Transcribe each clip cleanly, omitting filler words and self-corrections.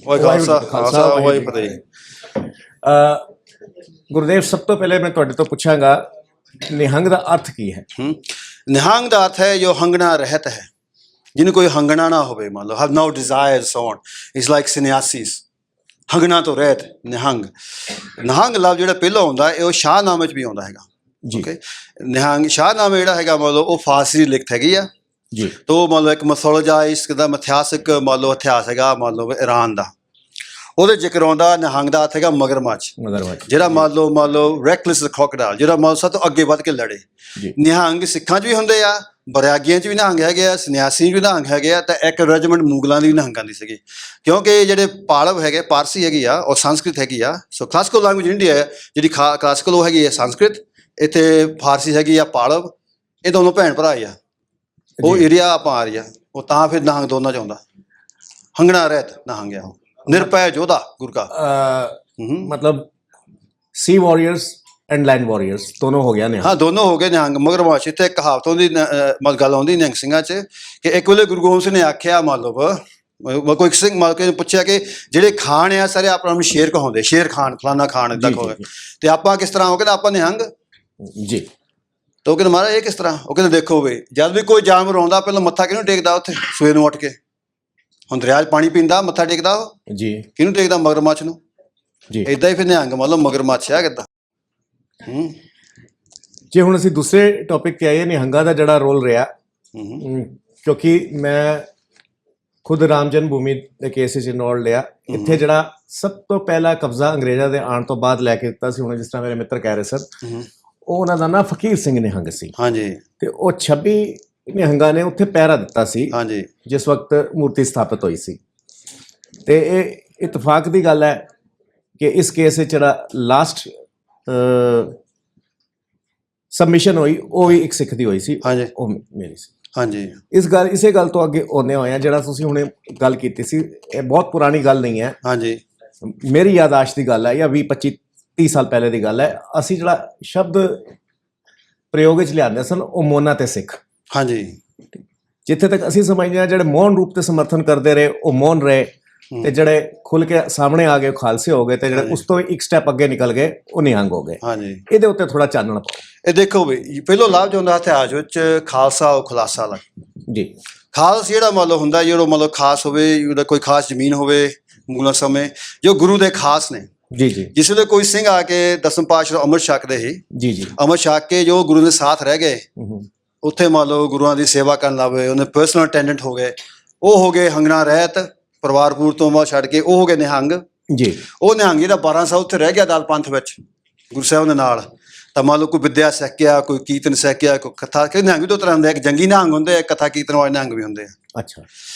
ਵਾਹਿ ਖਾਲਸਾ ਖਾਲਸਾ ਵਾਹਿ ਫਤਿਹ। ਗੁਰਦੇਵ, ਸਭ ਤੋਂ ਪਹਿਲੇ ਮੈਂ ਤੁਹਾਡੇ ਤੋਂ ਪੁੱਛਾਂਗਾ ਨਿਹੰਗ ਦਾ ਅਰਥ ਕੀ ਹੈ? ਨਿਹੰਗ ਦਾ ਅਰਥ ਹੈ ਜੋ ਹੰਗਣਾ ਰਹਿਤ ਹੈ, ਜਿਹਨੂੰ ਕੋਈ ਹੰਗਣਾ ਨਾ ਹੋਵੇ, ਮੰਨ ਲਓ have no desires on, is like sannyasis, ਹੰਗਣਾ ਤੋਂ ਰਹਿਤ ਨਿਹੰਗ। ਨਿਹੰਗ ਲਫ਼ਜ਼ ਜਿਹੜਾ ਪਹਿਲਾਂ ਆਉਂਦਾ ਇਹ ਉਹ ਸ਼ਾਹਨਾਮੇ 'ਚ ਵੀ ਆਉਂਦਾ ਹੈਗਾ ਜੀ। ਓਕੇ, ਨਿਹੰਗ ਸ਼ਾਹਨਾਮੇ ਜਿਹੜਾ ਹੈਗਾ ਮੰਨ ਲਓ ਉਹ ਫਾਰਸੀ ਦੀ ਲਿਖਤ ਹੈਗੀ ਆ ਜੀ। ਤੋ ਮੰਨ ਲਓ ਇੱਕ ਮੈਥੋਲੋਜਾਈਜ਼ ਦਾ ਮਿਥਿਹਾਸਿਕ ਮੰਨ ਲਓ ਇਤਿਹਾਸ ਹੈਗਾ ਮੰਨ ਲਓ ਈਰਾਨ ਦਾ, ਉਹਦੇ ਜ਼ਿਕਰ ਆਉਂਦਾ ਨਿਹੰਗ ਦਾ ਅਰਥ ਹੈਗਾ ਮਗਰਮੱਛ, ਜਿਹੜਾ ਮੰਨ ਲਓ ਰੈਕਲੈਸ ਕ੍ਰੋਕੋਡਾਈਲ, ਜਿਹੜਾ ਮੰਨ ਲਓ ਸਭ ਤੋਂ ਅੱਗੇ ਵੱਧ ਕੇ ਲੜੇ। ਨਿਹੰਗ ਸਿੱਖਾਂ 'ਚ ਵੀ ਹੁੰਦੇ ਆ, ਬਰਿਆਗੀਆਂ 'ਚ ਵੀ ਨਿਹੰਗ ਹੈਗੇ ਆ, ਸੰਨਿਆਸੀ 'ਚ ਵੀ ਨਿਹੰਗ ਹੈਗੇ ਆ, ਤਾਂ ਇੱਕ ਰੈਜੀਮੈਂਟ ਮੁਗਲਾਂ ਦੀ ਵੀ ਨਿਹੰਗਾਂ ਦੀ ਸੀਗੀ, ਕਿਉਂਕਿ ਜਿਹੜੇ ਪਾਲਵ ਹੈਗੇ ਪਾਰਸੀ ਹੈਗੀ ਆ ਔਰ ਸੰਸਕ੍ਰਿਤ ਹੈਗੀ ਆ। ਸੋ ਕਲਾਸੀਕਲ ਲੈਂਗੁਏਜ ਇੰਡੀਆ ਹੈ ਜਿਹੜੀ ਕਲਾਸੀਕਲ ਉਹ ਹੈਗੀ ਹੈ ਸੰਸਕ੍ਰਿਤ, ਇੱਥੇ ਫਾਰਸੀ ਹੈਗੀ ਆ ਪਾਲਵ, ਇਹ ਦੋਨੋਂ ਭੈਣ ਭਰਾ ਹੀ ਆ। ਉਹ ਏਰੀਆ ਆਪਾਂ ਆ ਰਹੀ ਆ, ਉਹ ਤਾਂ ਫਿਰ ਨਿਹੰਗ ਦੋਨਾਂ 'ਚ ਆਉਂਦਾ, ਹੰਗਣਾ ਰਹਿਤ ਨਿਹੰਗ ਆ ਉਹ, ਨਿਰਭੈ ਯੋਧਾ ਗੁਰ ਕਾ। मतलब सी वॉरियर्स एंड लैंड वॉरियर्स दोनों हो गया निहंग। हाँ, दोनों हो गए निहंग। मगरमच्छ इत्थे कहावत होंदी गल आउंदी निहंग ਸਿੰਘਾਂ 'ਚ कि एक वेले गुरु गोबिंद सिंह ने आख्या मतलब कोई सिंह मतलब कि पुछया कि ਜਿਹੜੇ ਖਾਨ ਆ ਸਾਰੇ ਆਪਣਾ ਨੂੰ ਸ਼ੇਰ ਕਹਾਉਂਦੇ, ਸ਼ੇਰ ਖਾਨ ਫਲਾਨਾ ਖਾਨ ਇਦਾਂ ਕਹੋਗੇ ਤੇ ਆਪਾਂ ਕਿਸ ਤਰ੍ਹਾਂ? ਉਹ ਕਹਿੰਦਾ ਆਪਾਂ ਨਿਹੰਗ ਜੀ। ਤੇ ਉਹ ਕਹਿੰਦਾ ਮਹਾਰਾਜ ਇਹ ਕਿਸ ਤਰ੍ਹਾਂ? ਉਹ ਕਹਿੰਦੇ ਦੇਖੋ ਵੀ ਜਦ ਵੀ ਕੋਈ ਜਾਨਵਰ ਆਉਂਦਾ ਪਹਿਲਾਂ ਮੱਥਾ ਕਿਹਨੂੰ ਟੇਕਦਾ? ਉੱਥੇ ਸਵੇਰ ਨੂੰ ਉੱਠ ਕੇ, ਹੁਣ ਦਰਿਆ 'ਚ ਪਾਣੀ ਪੀਂਦਾ ਮੱਥਾ ਟੇਕਦਾ ਉਹ ਜੀ, ਕਿਹਨੂੰ ਟੇਕਦਾ? ਮਗਰਮੱਛ ਨੂੰ ਜੀ। ਇਦਾਂ ਹੀ ਫਿਰ ਨਿਹੰਗ ਮਤਲਬ ਮਗਰਮੱਛ ਆ ਕਿੱਦਾਂ। ਜੇ ਹੁਣ ਅਸੀਂ ਦੂਸਰੇ ਟੌਪਿਕ 'ਤੇ ਆਈਏ, ਨਿਹੰਗਾਂ ਦਾ ਜਿਹੜਾ ਰੋਲ ਰਿਹਾ, ਕਿਉਂਕਿ ਮੈਂ ਖੁਦ ਰਾਮ ਜਨਮ ਭੂਮੀ ਦੇ ਕੇਸ 'ਚ ਇਨਵੋਲਵ ਲਿਆ। ਇੱਥੇ ਜਿਹੜਾ ਸਭ ਤੋਂ ਪਹਿਲਾ ਕਬਜ਼ਾ ਅੰਗਰੇਜ਼ਾਂ ਦੇ ਆਉਣ ਤੋਂ ਬਾਅਦ ਲੈ ਕੇ ਦਿੱਤਾ ਸੀ, ਹੁਣ ਜਿਸ ਤਰ੍ਹਾਂ ਮੇਰੇ ਮਿੱਤਰ ਕਹਿ ਰਹੇ ਸਨ, ਉਹ ਉਹਨਾਂ ਦਾ ਨਾਂ ਫਕੀਰ ਸਿੰਘ ਨਿਹੰਗ ਸੀ। ਹਾਂਜੀ। ਤੇ ਉਹ 26 ਨਿਹੰਗਾਂ ਨੇ ਉੱਥੇ ਪਹਿਰਾ ਦਿੱਤਾ ਸੀ ਹਾਂਜੀ, ਜਿਸ ਵਕਤ ਮੂਰਤੀ ਸਥਾਪਿਤ ਹੋਈ ਸੀ। ਤੇ ਇਹ ਇਤਫਾਕ ਦੀ ਗੱਲ ਹੈ ਕਿ ਇਸ ਕੇਸ ਵਿੱਚ ਜਿਹੜਾ ਲਾਸਟ ਸਬਮਿਸ਼ਨ ਹੋਈ ਉਹ ਵੀ ਇੱਕ ਸਿੱਖ ਦੀ ਹੋਈ ਸੀ, ਉਹ ਮੇਰੀ ਸੀ। ਹਾਂਜੀ। ਇਸੇ ਗੱਲ ਤੋਂ ਅੱਗੇ ਆਉਂਦੇ ਹੋਏ ਆ, ਜਿਹੜਾ ਤੁਸੀਂ ਹੁਣੇ ਗੱਲ ਕੀਤੀ ਸੀ, ਇਹ ਬਹੁਤ ਪੁਰਾਣੀ ਗੱਲ ਨਹੀਂ ਹੈ। ਹਾਂਜੀ, ਮੇਰੀ ਯਾਦਾਸ਼ਤ ਦੀ ਗੱਲ ਹੈ, ਜਾਂ 20-25-30 ਸਾਲ ਪਹਿਲੇ ਦੀ ਗੱਲ ਹੈ। ਅਸੀਂ ਜਿਹੜਾ ਸ਼ਬਦ ਪ੍ਰਯੋਗ ਵਿੱਚ ਲਿਆਉਂਦੇ ਸਨ ਉਹ ਮੋਨਾ ਤੇ ਸਿੱਖ। ਹਾਂਜੀ। ਜਿੱਥੇ ਤੱਕ ਅਸੀਂ ਸਮਝਦੇ ਹਾਂ ਜਿਹੜੇ ਮੌਨ ਰੂਪ ਤੇ ਸਮਰਥਨ ਕਰਦੇ ਰਹੇ ਉਹ ਮੌਨ ਰਹੇ, ਤੇ ਜਿਹੜੇ ਖੁੱਲ ਕੇ ਸਾਹਮਣੇ ਆ ਗਏ ਖਾਲਸੇ ਹੋ ਗਏ, ਤੇ ਜਿਹੜੇ ਉਸ ਤੋਂ ਇੱਕ ਸਟੈਪ ਅੱਗੇ ਨਿਕਲ ਗਏ ਉਹ ਨਿਹੰਗ ਹੋ ਗਏ। ਹਾਂਜੀ। ਇਹਦੇ ਉੱਤੇ ਥੋੜਾ ਚਾਨਣ ਪਾਓ। ਇਹ ਦੇਖੋ ਵੀ ਪਹਿਲੋਂ ਲਾਭ ਜੋ ਹੁੰਦਾ ਇਤਿਹਾਸ ਵਿੱਚ ਖਾਲਸਾ ਉਹ ਖੁਲਾਸਾ ਲੱਗ ਜੀ। ਖਾਲਸ ਜਿਹੜਾ ਮੰਨ ਲਓ ਹੁੰਦਾ, ਜਿਹੜਾ ਮੰਨ ਲਓ ਖਾਸ ਹੋਵੇ, ਉਹਦਾ ਕੋਈ ਖਾਸ ਜ਼ਮੀਨ ਹੋਵੇ ਮੁਗਲਾਂ ਸਮੇਂ, ਜੋ ਗੁਰੂ ਦੇ ਖਾਸ ਨੇ ਜੀ ਜੀ। ਜਿਸ ਵੇਲੇ ਕੋਈ ਸਿੰਘ ਆ ਕੇ ਦਸਮ ਪਾਤਸ਼ਾਹ ਅੰਮ੍ਰਿਤ ਛਕਦੇ ਸੀ ਜੀ ਜੀ, ਅੰਮ੍ਰਿਤ ਛਕ ਕੇ ਜੋ ਗੁਰੂ ਦੇ ਸਾਥ ਰਹਿ ਗਏ, ਉੱਥੇ ਮੰਨ ਲਓ ਗੁਰੂਆਂ ਦੀ ਸੇਵਾ ਕਰਨ ਲੱਗ ਪਏ, ਉਹਨੇ ਪਰਸਨਲ ਅਟੈਂਡੈਂਟ ਹੋ ਗਏ, ਉਹ ਹੋ ਗਏ ਹੰਗਣਾ ਰਹਿਤ, ਪਰਿਵਾਰ ਪੂਰ ਤੋਂ ਬਾਅਦ ਛੱਡ ਕੇ ਉਹ ਹੋ ਗਏ ਨਿਹੰਗ ਜੀ। ਉਹ ਨਿਹੰਗ ਜਿਹੜਾ 12 ਸਾਲ ਉੱਥੇ ਰਹਿ ਗਿਆ ਦਲ ਪੰਥ ਵਿੱਚ ਗੁਰੂ ਸਾਹਿਬ ਦੇ ਨਾਲ, ਤਾਂ ਮੰਨ ਲਓ ਕੋਈ ਵਿਦਿਆ ਸਿੱਖਿਆ, ਕੋਈ ਕੀਰਤਨ ਸਿੱਖਿਆ, ਕੋਈ ਕਥਾ। ਕਿ ਨਿਹੰਗ ਵੀ ਦੋ ਤਰ੍ਹਾਂ ਹੁੰਦੇ, ਇੱਕ ਜੰਗੀ ਨਿਹੰਗ ਹੁੰਦੇ, ਇੱਕ ਕਥਾ ਕੀਰਤਨ ਵਾਲੇ ਨਿਹੰਗ ਵੀ ਹੁੰਦੇ ਆ। ਅੱਛਾ।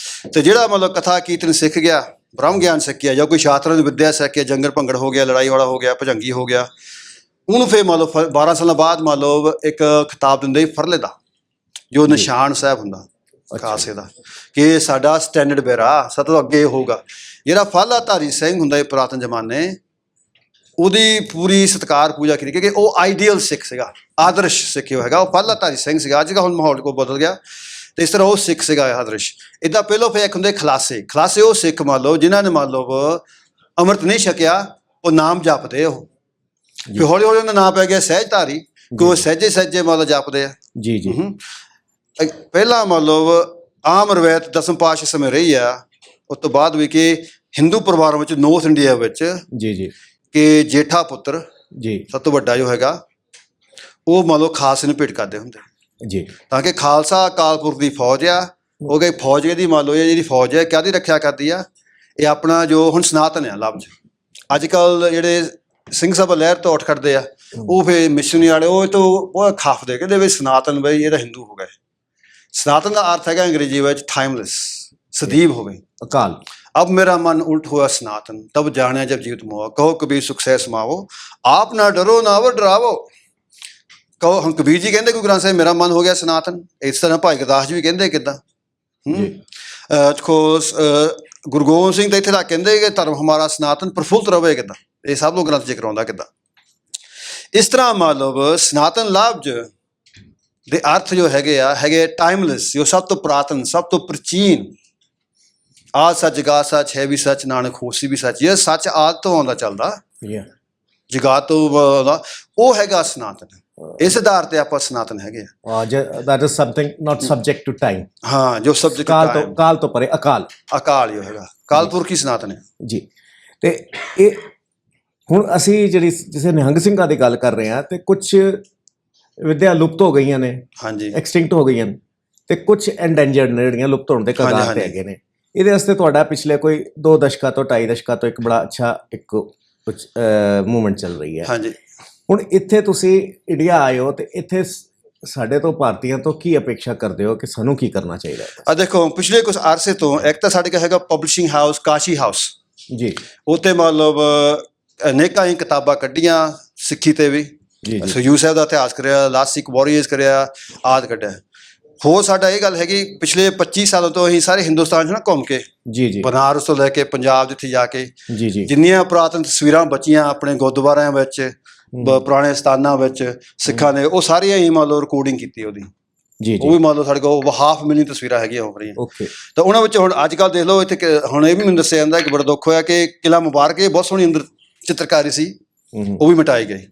ਤੇ ਜਿਹੜਾ ਮਤਲਬ ਕਥਾ ਕੀਰਤਨ ਸਿੱਖ ਗਿਆ, ਬ੍ਰਹਮ ਗਿਆਨ ਸਿੱਖਿਆ, ਜਾਂ ਕੋਈ ਸ਼ਾਸਤਰਾਂ ਦੀ ਵਿਦਿਆ ਸਿੱਖ ਕੇ, ਜੰਗਲ ਭੰਗੜ ਹੋ ਗਿਆ, ਲੜਾਈ ਵਾਲਾ ਹੋ ਗਿਆ, ਭਜੰਗੀ ਹੋ ਗਿਆ, ਉਹਨੂੰ ਫਿਰ ਮੰਨ ਲਓ 12 ਸਾਲਾਂ ਬਾਅਦ ਮੰਨ ਲਓ ਇੱਕ ਖਿਤਾਬ ਦਿੰਦੇ ਫਰਲੇ ਦਾ, ਜੋ ਨਿਸ਼ਾਨ ਸਾਹਿਬ ਹੁੰਦਾ ਖਾਲਸੇ ਦਾ, ਕਿ ਸਾਡਾ ਸਟੈਂਡਰਡ ਬੇਰਾ ਸਭ ਤੋਂ ਅੱਗੇ ਹੋਊਗਾ। ਜਿਹੜਾ ਫਾਲਾਧਾਰੀ ਸਿੰਘ ਹੁੰਦਾ ਹੈ ਪੁਰਾਤਨ ਜ਼ਮਾਨੇ, ਉਹਦੀ ਪੂਰੀ ਸਤਿਕਾਰ ਪੂਜਾ ਕੀਤੀ, ਕਿਉਂਕਿ ਉਹ ਆਈਡੀਅਲ ਸਿੱਖ ਸੀਗਾ, ਆਦਰਸ਼ ਸਿੱਖ ਹੈਗਾ, ਉਹ ਫਾਲਾਧਾਰੀ ਸਿੰਘ ਸੀਗਾ। ਅੱਜ ਕੱਲ੍ਹ ਹੁਣ ਮਾਹੌਲ ਕੋ ਬਦਲ ਗਿਆ, ਤੇ ਇਸ ਤਰ੍ਹਾਂ ਉਹ ਸਿੱਖ ਸੀਗਾ ਆਦਰਸ਼। ਇੱਦਾਂ ਪਹਿਲੋਂ ਫਿਰ ਇੱਕ ਹੁੰਦੇ ਖਲਾਸੇ। ਖਲਾਸੇ ਉਹ ਸਿੱਖ ਮੰਨ ਲਓ ਜਿਨ੍ਹਾਂ ਨੇ ਮੰਨ ਲਓ ਅੰਮ੍ਰਿਤ ਨਹੀਂ ਛਕਿਆ, ਉਹ ਨਾਮ ਜਪਦੇ, ਉਹ ਫਿਰ ਹੌਲੀ ਹੌਲੀ ਉਹਦਾ ਨਾਂ ਪੈ ਗਿਆ ਸਹਿਜਧਾਰੀ, ਕਿ ਉਹ ਸਹਿਜੇ ਸਹਿਜੇ ਮੰਨ ਲਓ ਜਪਦੇ ਆ ਜੀ ਜੀ। ਪਹਿਲਾਂ ਮੰਨ ਲਓ ਆਮ ਰਵਾਇਤ ਦਸਮ ਪਾਤਸ਼ਾਹ ਸਮੇਂ ਰਹੀ ਆ, ਉਸ ਤੋਂ ਬਾਅਦ ਵੀ ਕਿ ਹਿੰਦੂ ਪਰਿਵਾਰਾਂ ਵਿੱਚ ਨੌਰਥ ਇੰਡੀਆ ਵਿੱਚ ਜੀ ਜੀ, ਕਿ ਜੇਠਾ ਪੁੱਤਰ ਜੀ ਸਭ ਤੋਂ ਵੱਡਾ ਜੋ ਹੈਗਾ, ਉਹ ਮੰਨ ਲਓ ਖਾਲਸੇ ਨੂੰ ਭੇਟ ਕਰਦੇ ਹੁੰਦੇ ਜੀ, ਤਾਂ ਕਿ ਖਾਲਸਾ ਅਕਾਲ ਪੁਰਖ ਦੀ ਫੌਜ ਆ। ਉਹ ਗਈ ਫੌਜ ਇਹਦੀ ਮੰਨ ਲਓ ਇਹ ਜਿਹੜੀ ਫੌਜ ਹੈ ਕਾਹਦੀ ਰੱਖਿਆ ਕਰਦੀ ਆ? ਇਹ ਆਪਣਾ ਜੋ ਹੁਣ ਸਨਾਤਨ ਆ ਲਫ਼ਜ਼, ਅੱਜ ਕੱਲ੍ਹ ਜਿਹੜੇ ਸਿੰਘ ਸਭਾ ਲਹਿਰ ਤੋਂ ਉੱਠ ਖੜਦੇ ਆ, ਉਹ ਫਿਰ ਮਿਸ਼ਨਰੀ ਵਾਲੇ ਉਹ ਖਾਫਦੇ, ਕਹਿੰਦੇ ਵੀ ਸਨਾਤਨ ਬਈ ਇਹ ਤਾਂ ਹਿੰਦੂ ਹੋ ਗਏ। ਸਨਾਤਨ ਦਾ ਅਰਥ ਹੈਗਾ ਅੰਗਰੇਜ਼ੀ ਵਿੱਚ ਟਾਈਮਲੈਸ, ਸਦੀਵ ਹੋਵੇ, ਅਕਾਲ। ਅਬ ਮੇਰਾ ਮਨ ਉਲਟ ਹੋਇਆ ਸਨਾਤਨ, ਤਬ ਜਾਣਿਆ ਜਬ ਜੀਵਤ ਮੋਆ, ਕਹੋ ਕਬੀਰ ਸੁਖ ਸਹਿ ਸਮਾਵੋ, ਆਪ ਨਾ ਡਰੋ ਨਾ ਵੋ ਡਰਾਵੋ। ਕਹੋ ਹੁਣ ਕਬੀਰ ਜੀ ਕਹਿੰਦੇ ਗੁਰੂ ਗ੍ਰੰਥ ਸਾਹਿਬ ਮੇਰਾ ਮਨ ਹੋ ਗਿਆ ਸਨਾਤਨ, ਇਸ ਤਰ੍ਹਾਂ ਭਾਈ ਗੁਰਦਾਸ ਜੀ ਵੀ ਕਹਿੰਦੇ ਕਿੱਦਾਂ। ਗੁਰੂ ਗੋਬਿੰਦ ਸਿੰਘ ਤਾਂ ਇੱਥੇ ਤੱਕ ਕਹਿੰਦੇ ਕਿ ਧਰਮ ਹਮਾਰਾ ਸਨਾਤਨ ਪ੍ਰਫੁੱਲਤ ਰਵੇ, ਕਿੱਦਾਂ ਇਹ ਸਭ ਨੂੰ ਗ੍ਰੰਥ ਜ਼ਿਕਰ ਆਉਂਦਾ ਕਿੱਦਾਂ। ਇਸ ਤਰ੍ਹਾਂ ਮਤਲਬ ਸਨਾਤਨ ਲਫ਼ਜ਼ ਦੇ ਅਰਥ ਜੋ ਹੈਗੇ ਟਾਈਮਲੈਸ, ਜੋ ਸਭ ਤੋਂ ਪੁਰਾਤਨ, ਸਭ ਤੋਂ ਪ੍ਰਾਚੀਨ, ਆਦ ਸੱਚ ਜਗਾਤ ਸੱਚ ਹੈ ਵੀ ਸੱਚ ਨਾਨਕ ਹੋਸੀ ਵੀ ਸੱਚ। ਇਹ ਸੱਚ ਆਦ ਤੋਂ ਆਉਂਦਾ ਚੱਲਦਾ, ਜਗਾਤ ਤੋਂ ਆਉਂਦਾ, ਉਹ ਹੈਗਾ ਸਨਾਤਨ। ਇਸ ਆਧਾਰ ਤੇ ਆਪਾਂ ਸਨਾਤਨ ਹੈਗੇ ਆ। that is something not subject to time। ਹਾਂ, ਜੋ ਸਬਜੈਕਟ ਕਾਲ ਤੋਂ ਪਰੇ, ਅਕਾਲ ਹੀ ਹੈਗਾ, ਕਾਲ ਪੁਰਖ ਹੀ ਸਨਾਤਨ ਹੈ ਜੀ। ਤੇ ਇਹ ਹੁਣ ਅਸੀਂ ਜਿਹੜੀ ਜਿਸੇ ਨਿਹੰਗ ਸਿੰਘਾਂ ਦੀ ਗੱਲ ਕਰ ਰਹੇ ਹਾਂ, ਤੇ ਕੁਝ ਵਿਦਿਆ ਲੁਪਤ ਹੋ ਗਈਆਂ ਨੇ, ਹਾਂਜੀ, ਐਕਸਟਿੰਕਟ ਹੋ ਗਈਆਂ ਨੇ, ਤੇ ਕੁਝ ਐਂਡੇਂਜਰਡ ਨੇ ਜਿਹੜੀਆਂ ਲੁਪਤ ਹੋਣ ਦੇ ਕਗਾਰ ਤੇ ਹੈਗੇ ਨੇ। ਇਹਦੇ ਵਾਸਤੇ ਤੁਹਾਡਾ ਪਿਛਲੇ ਕੋਈ 2 ਦਸ਼ਕਾਂ ਤੋਂ 2.5 ਦਸ਼ਕਾਂ ਤੋਂ ਇੱਕ ਬੜਾ ਅੱਛਾ ਇੱਕ ਮੂਵਮੈਂਟ ਚੱਲ ਰਹੀ ਹੈ। ਹਾਂਜੀ, ਹੁਣ ਇੱਥੇ ਤੁਸੀਂ ਇੰਡੀਆ ਆਏ ਹੋ, ਤੇ ਇੱਥੇ ਸਾਡੇ ਤੋਂ ਭਾਰਤੀਆਂ ਤੋਂ ਕੀ ਅਪੇକ୍ଷା ਕਰਦੇ ਹੋ ਕਿ ਸਾਨੂੰ ਕੀ ਕਰਨਾ ਚਾਹੀਦਾ ਹੈ? ਦੇਖੋ, ਪਿਛਲੇ ਕੁਝ ਅਰਸੇ ਤੋਂ ਇੱਕ ਤਾਂ ਸਾਡੇ ਕੋਲ ਹੈਗਾ ਪਬਲਿਸ਼ਿੰਗ ਹਾਊਸ ਕਾਸ਼ੀ ਹਾਊਸ ਜੀ। ਉੱਥੇ ਮਤਲਬ ਅਨੇਕਾਂ ਹੀ ਕਿਤਾਬਾਂ ਕੱਢੀਆਂ ਸਿੱਖੀ ਤੇ ਵੀ, ਹਜ਼ੂਰ ਸਾਹਿਬ ਦਾ ਇਤਿਹਾਸ ਕਰਿਆ, ਲਾਸਟ ਸਿੱਖ ਵਾਰੀਅਰਸ ਕਰਿਆ, ਆਦਿ ਕੱਢਿਆ। ਹੋਰ ਸਾਡਾ ਇਹ ਗੱਲ ਹੈਗੀ, ਪਿਛਲੇ 25 ਸਾਲਾਂ ਤੋਂ ਅਸੀਂ ਸਾਰੇ ਹਿੰਦੁਸਤਾਨ 'ਚ ਨਾ ਘੁੰਮ ਕੇ, ਬਨਾਰਸ ਤੋਂ ਲੈ ਕੇ ਪੰਜਾਬ ਜਿੱਥੇ ਜਾ ਕੇ ਜਿੰਨੀਆਂ ਪੁਰਾਤਨ ਤਸਵੀਰਾਂ ਬਚੀਆਂ ਆਪਣੇ ਗੁਰਦੁਆਰਿਆਂ ਵਿੱਚ, ਪੁਰਾਣੇ ਸਥਾਨਾਂ ਵਿੱਚ ਸਿੱਖਾਂ ਨੇ, ਉਹ ਸਾਰੀਆਂ ਹੀ ਮੰਨ ਲਓ ਰਿਕਾਰਡਿੰਗ ਕੀਤੀ ਉਹਦੀ। ਉਹ ਵੀ ਮੰਨ ਲਓ ਸਾਡੇ ਕੋਲ 500 ਮਿਲੀਅਨ ਤਸਵੀਰਾਂ ਹੈਗੀਆਂ ਹੋ ਰਹੀਆਂ। ਤਾਂ ਉਹਨਾਂ ਵਿੱਚ ਹੁਣ ਅੱਜ ਕੱਲ੍ਹ ਦੇਖ ਲਓ, ਇੱਥੇ ਹੁਣ ਇਹ ਵੀ ਮੈਨੂੰ ਦੱਸਿਆ ਜਾਂਦਾ ਕਿ ਬੜਾ ਦੁੱਖ ਹੋਇਆ ਕਿ ਕਿਲ੍ਹਾ ਮੁਬਾਰਕ ਇਹ ਬਹੁਤ ਸੋਹਣੀ ਅੰਦਰ ਚਿੱਤਰਕਾਰੀ ਸੀ, ਉਹ ਵੀ ਮਿਟਾਈ ਗਈ।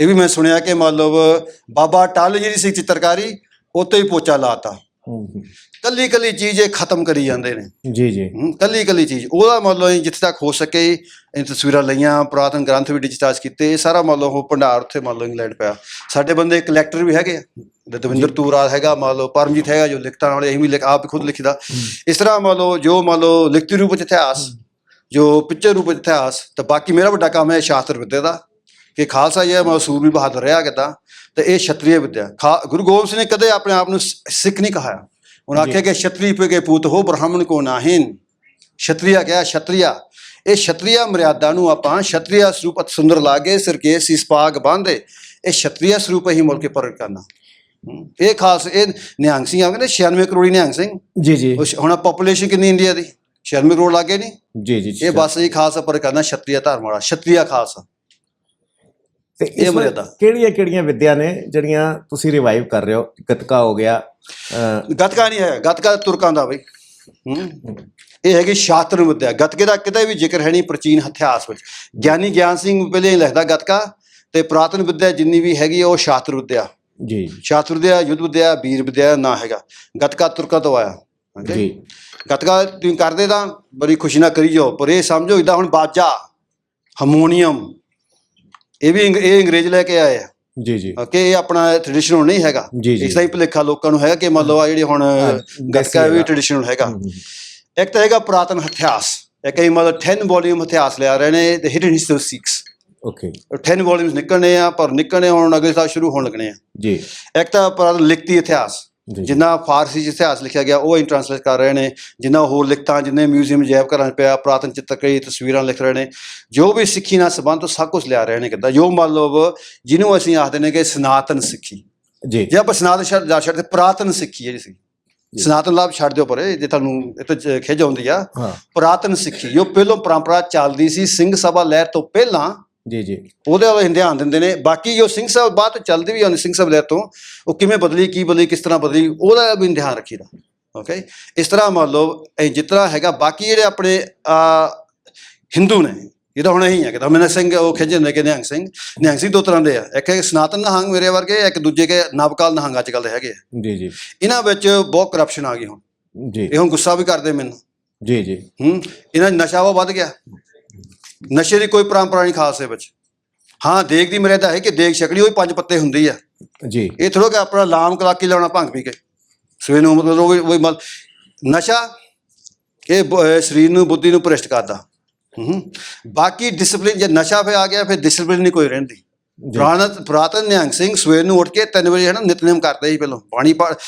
ਇਹ ਵੀ ਮੈਂ ਸੁਣਿਆ ਕਿ ਮਤਲਬ ਬਾਬਾ ਟੱਲ ਜਿਹੜੀ ਸੀ ਚਿੱਤਰਕਾਰੀ, ਉੱਤੇ ਹੀ ਪੋਚਾ ਲਾਤਾ। ਕੱਲੀ ਕੱਲੀ ਚੀਜ਼ ਇਹ ਖਤਮ ਕਰੀ ਜਾਂਦੇ ਨੇ ਜੀ। ਕੱਲੀ ਕੱਲੀ ਚੀਜ਼ ਉਹਦਾ ਮਤਲਬ ਜਿੱਥੇ ਤੱਕ ਹੋ ਸਕੇ ਇਹ ਤਸਵੀਰਾਂ ਲਈਆਂ, ਪੁਰਾਤਨ ਗ੍ਰੰਥ ਵੀ ਡਿਜੀਟਾਈਜ਼ ਕੀਤੇ, ਇਹ ਸਾਰਾ ਮੰਨ ਲਓ ਉਹ ਭੰਡਾਰ ਉੱਥੇ ਮੰਨ ਲਓ ਇੰਗਲੈਂਡ ਪਿਆ। ਸਾਡੇ ਬੰਦੇ ਕਲੈਕਟਰ ਵੀ ਹੈਗੇ ਆ, ਦਵਿੰਦਰ ਤੂਰਾ ਹੈਗਾ, ਮੰਨ ਲਓ ਪਰਮਜੀਤ ਹੈਗਾ ਜੋ ਲਿਖਤਾਂ ਵਾਲੇ, ਅਸੀਂ ਵੀ ਆਪ ਖੁਦ ਲਿਖਦਾ। ਇਸ ਤਰ੍ਹਾਂ ਮੰਨ ਲਓ ਜੋ ਮੰਨ ਲਓ ਲਿਖਤੀ ਰੂਪ ਵਿੱਚ ਇਤਿਹਾਸ, ਜੋ ਪਿਕਚਰ ਰੂਪ ਵਿੱਚ ਇਤਿਹਾਸ। ਤਾਂ ਬਾਕੀ ਮੇਰਾ ਵੱਡਾ ਕੰਮ ਹੈ ਸ਼ਾਸਤਰ ਵਿਦਿਆ ਦਾ, ਕਿ ਖਾਲਸਾ ਜੀ ਮਸੂਰ ਵੀ ਬਹਾਦਰ ਰਿਹਾ ਕਿੱਦਾਂ, ਤੇ ਇਹ ਛਤਰੀਏ ਵਿਦਿਆ। ਗੁਰੂ ਗੋਬਿੰਦ ਸਿੰਘ ਨੇ ਕਦੇ ਆਪਣੇ ਆਪ ਨੂੰ ਸਿੱਖ ਨਹੀਂ ਕਹਾਇਆ, ਉਹਨਾਂ ਆਖਿਆ ਕਿ ਛਤਰੀ ਪੇ ਕੇ ਪੁੱਤ ਹੋ ਬ੍ਰਾਹਮਣ ਕੋ ਨਾਹਿਨ। ਛਤਰੀਆ ਕਿਹਾ, ਛਤਰੀਆ। ਇਹ ਛਤਰੀਆ ਮਰਿਆਦਾ ਨੂੰ ਆਪਾਂ ਛਤਰੀਆ ਸਰੂਪ ਅਤ ਸੁੰਦਰ ਲਾਗੇ ਸਿਰਕੇ ਸੀਸ ਪਾਗ ਬਾਂਧੇ, ਇਹ ਛਤਰੀਆ ਸਰੂਪ ਹੀ ਮੁਲਕ ਕੇ ਪ੍ਰਗਟ ਕਰਨਾ। ਇਹ ਖਾਸ ਇਹ ਨਿਹੰਗ ਸਿੰਘ ਆ ਕਹਿੰਦੇ 96 ਕਰੋੜੀ ਨਿਹੰਗ ਸਿੰਘ ਜੀ। ਹੁਣ ਪਾਪੂਲੇਸ਼ਨ ਕਿੰਨੀ ਇੰਡੀਆ ਦੀ? 96 ਕਰੋੜ ਲਾਗੇ ਨਹੀਂ ਜੀ। ਇਹ ਬਸ ਇਹ ਖਾਸ ਪ੍ਰਗਟ ਕਰਨਾ ਛਤਰੀਆ ਧਰਮ ਵਾਲਾ, ਛਤਰੀਆ ਖਾਸ। ਤੇ ਇਹ ਮਰਿਆਦਾ ਕਿਹੜੀਆਂ ਵਿਦਿਆ ਨੇ ਜਿਹੜੀਆਂ ਤੁਸੀਂ ਰਿਵਾਈਵ ਕਰ ਰਹੇ ਹੋ? ਗੱਤਕਾ ਹੋ ਗਿਆ। ਗੱਤਕਾ ਨਹੀਂ ਹੈ, ਗੱਤਕਾ ਤੁਰਕਾਂ ਦਾ ਬਈ। ਇਹ ਹੈਗੀ ਸ਼ਾਸਤਰ ਵਿਦਿਆ। ਗੱਤਕੇ ਦਾ ਕਿਤੇ ਵੀ ਜ਼ਿਕਰ ਹੈ ਨਹੀਂ ਪ੍ਰਾਚੀਨ ਇਤਿਹਾਸ ਵਿੱਚ। ਗਿਆਨੀ ਗਿਆਨ ਸਿੰਘ ਪਹਿਲੇ ਲਿਖਦਾ ਗੱਤਕਾ, ਤੇ ਪੁਰਾਤਨ ਵਿਦਿਆ ਜਿੰਨੀ ਵੀ ਹੈਗੀ ਉਹ ਸ਼ਾਸਤਰ ਵਿਦਿਆ ਜੀ। ਸ਼ਾਸਤਰ ਵਿਦਿਆ, ਯੁੱਧ ਵਿਦਿਆ, ਵੀਰ ਵਿਦਿਆ ਨਾ ਹੈਗਾ। ਗੱਤਕਾ ਤੁਰਕਾਂ ਤੋਂ ਆਇਆ ਜੀ। ਗੱਤਕਾ ਤੁਸੀਂ ਕਰਦੇ ਤਾਂ ਬੜੀ ਖੁਸ਼ੀ ਨਾਲ ਕਰੀ ਜਾਓ, ਪਰ ਇਹ ਸਮਝੋ ਇੱਦਾਂ ਹੁਣ ਬਾਜਾ, ਹਾਰਮੋਨੀਅਮ ਇਹ ਵੀ ਇਹ ਅੰਗਰੇਜ਼ ਲੈ ਕੇ ਆਏ ਆ ਜੀ। ਕਿ ਇਹ ਆਪਣਾ ਟ੍ਰੈਡੀਸ਼ਨਲ ਨਹੀਂ ਹੈਗਾ। ਇਸ ਦਾ ਹੀ ਭੁਲੇਖਾ ਲੋਕਾਂ ਨੂੰ ਹੈਗਾ ਕਿ ਮੰਨ ਲਓ ਆ ਜਿਹੜੇ ਹੁਣ ਗੱਤਕਾ ਵੀ ਟ੍ਰੈਡੀਸ਼ਨਲ ਹੈਗਾ। ਇੱਕ ਤਾਂ ਹੈਗਾ ਪੁਰਾਤਨ ਇਤਿਹਾਸ, ਇੱਕ ਇਹ ਮਤਲਬ 10 ਵੋਲੀਅਮ ਇਤਿਹਾਸ ਲਿਆ ਰਹੇ ਨੇ, ਦ ਹਿਡਨ ਹਿਸਟਰੀ ਆਫ ਸਿੱਖਸ। 10 ਵੋਲੀਅਮਸ ਨਿਕਲਣੇ ਆ, ਪਰ ਨਿਕਲਣੇ ਹੁਣ ਅਗਲੇ ਸਾਲ ਸ਼ੁਰੂ ਹੋਣ ਲੱਗਣੇ ਆ ਜੀ। ਇੱਕ ਤਾਂ ਪੁਰਾਤਨ ਲਿਖਤੀ ਇਤਿਹਾਸ, ਜਿੰਨਾ ਫਾਰਸੀ 'ਚ ਇਤਿਹਾਸ ਲਿਖਿਆ ਗਿਆ ਉਹ ਅਸੀਂ ਟਰਾਂਸਲੇਟ ਕਰ ਰਹੇ ਨੇ। ਜਿੰਨਾ ਹੋਰ ਲਿਖਤਾਂ, ਜਿੰਨੇ ਮਿਊਜ਼ੀਅਮ ਅਜਾਇਬ ਘਰਾਂ 'ਚ ਪਿਆ, ਪੁਰਾਤਨ ਚਿੱਤਰਕਾਰੀ ਤਸਵੀਰਾਂ ਲਿਖ ਰਹੇ ਨੇ, ਜੋ ਵੀ ਸਿੱਖੀ ਨਾਲ ਸੰਬੰਧ ਸਭ ਕੁਛ ਲਿਆ ਰਹੇ ਨੇ ਕਿੱਦਾਂ। ਜੋ ਮੰਨ ਲਓ ਜਿਹਨੂੰ ਅਸੀਂ ਆਖਦੇ ਨੇ ਕਿ ਸਨਾਤਨ ਸਿੱਖੀ ਜੀ। ਜੇ ਆਪਾਂ ਸਨਾਤਨ ਸ਼ਬਦ ਛੱਡਦੇ, ਪੁਰਾਤਨ ਸਿੱਖੀ ਹੈ ਜੀ। ਸਨਾਤਨ ਲਾਭ ਛੱਡ ਦਿਓ ਪਰੇ, ਜੇ ਤੁਹਾਨੂੰ ਇਹ ਤੋਂ ਖਿੱਚ ਆਉਂਦੀ ਆ। ਪੁਰਾਤਨ ਸਿੱਖੀ ਜੋ ਪਹਿਲੋਂ ਪਰੰਪਰਾ ਚੱਲਦੀ ਸੀ ਸਿੰਘ ਸਭਾ ਲਹਿਰ ਤੋਂ ਪਹਿਲਾਂ ਜੀ, ਉਹਦੇ ਵੱਲ ਧਿਆਨ ਦਿੰਦੇ ਨੇ। ਬਾਕੀ ਜੋ ਸਿੰਘ ਸਾਹਿਬ ਬਾਅਦ ਤੋਂ ਚੱਲਦੀ ਵੀ ਆਉਂਦੀ ਸਿੰਘ ਸਾਹਿਬ ਲਹਿਰ ਤੋਂ, ਉਹ ਕਿਵੇਂ ਬਦਲੀ, ਕੀ ਬਦਲੀ, ਕਿਸ ਤਰ੍ਹਾਂ ਬਦਲੀ, ਉਹਦਾ ਵੀ ਧਿਆਨ ਰੱਖੀਦਾ। ਓਕੇ, ਇਸ ਤਰ੍ਹਾਂ ਮੰਨ ਲਓ ਜਿਸ ਤਰ੍ਹਾਂ ਹੈਗਾ। ਬਾਕੀ ਜਿਹੜੇ ਆਪਣੇ ਹਿੰਦੂ ਨੇ, ਇਹ ਤਾਂ ਹੁਣ ਇਹੀ ਹੈ ਕਿ ਦਮਨ ਸਿੰਘ ਉਹ ਖਿੱਚ ਜਾਂਦੇ ਕਿ ਨਿਹੰਗ ਸਿੰਘ 2 ਤਰ੍ਹਾਂ ਦੇ ਆ। ਇੱਕ ਹੈ ਸਨਾਤਨ ਨਿਹੰਗ ਮੇਰੇ ਵਰਗੇ, ਇੱਕ ਦੂਜੇ ਕੇ ਨਵਕਾਲ ਨਿਹੰਗ ਅੱਜ ਕੱਲ੍ਹ ਦੇ ਹੈਗੇ ਆ ਜੀ। ਇਹਨਾਂ ਵਿੱਚ ਬਹੁਤ ਕਰਪਸ਼ਨ ਆ ਗਈ ਹੁਣ ਜੀ। ਇਹ ਹੁਣ ਗੁੱਸਾ ਵੀ ਕਰਦੇ ਮੈਨੂੰ ਜੀ। ਇਹਨਾਂ 'ਚ ਨਸ਼ਾ ਉਹ ਵੱਧ ਗਿਆ। ਨਸ਼ੇ ਦੀ ਕੋਈ ਪਰੰਪਰਾ ਨਹੀਂ ਖਾਸ ਦੇ ਵਿੱਚ। ਹਾਂ, ਦੇਗ ਦੀ ਮਰਿਆਦਾ ਹੈ ਕਿ ਦੇਗ ਛਕਣੀ ਉਹ 5 ਪੱਤੇ ਹੁੰਦੀ ਆ ਜੀ। ਇਹ ਥੋੜ੍ਹਾ ਕਿ ਆਪਣਾ ਲਾਮ ਕਲਾਕੀ ਲਾਉਣਾ ਭੰਗ ਪੀ ਕੇ ਸਵੇਰ ਨੂੰ, ਮਤਲਬ ਉਹ ਨਸ਼ਾ ਇਹ ਸਰੀਰ ਨੂੰ, ਬੁੱਧੀ ਨੂੰ ਭ੍ਰਿਸ਼ਟ ਕਰਦਾ। ਬਾਕੀ ਡਿਸਪਲਿਨ, ਜੇ ਨਸ਼ਾ ਫਿਰ ਆ ਗਿਆ ਫਿਰ ਡਿਸਪਲਿਨ ਨਹੀਂ ਕੋਈ ਰਹਿੰਦੀ। ਪੁਰਾਤਨ ਨਿਹੰਗ ਸਿੰਘ ਸਵੇਰ ਨੂੰ ਉੱਠ ਕੇ 3 ਵਜੇ ਹੈ ਨਾ ਨਿਤਨੇਮ ਕਰਦੇ ਸੀ। ਪਹਿਲਾਂ ਬਾਣੀ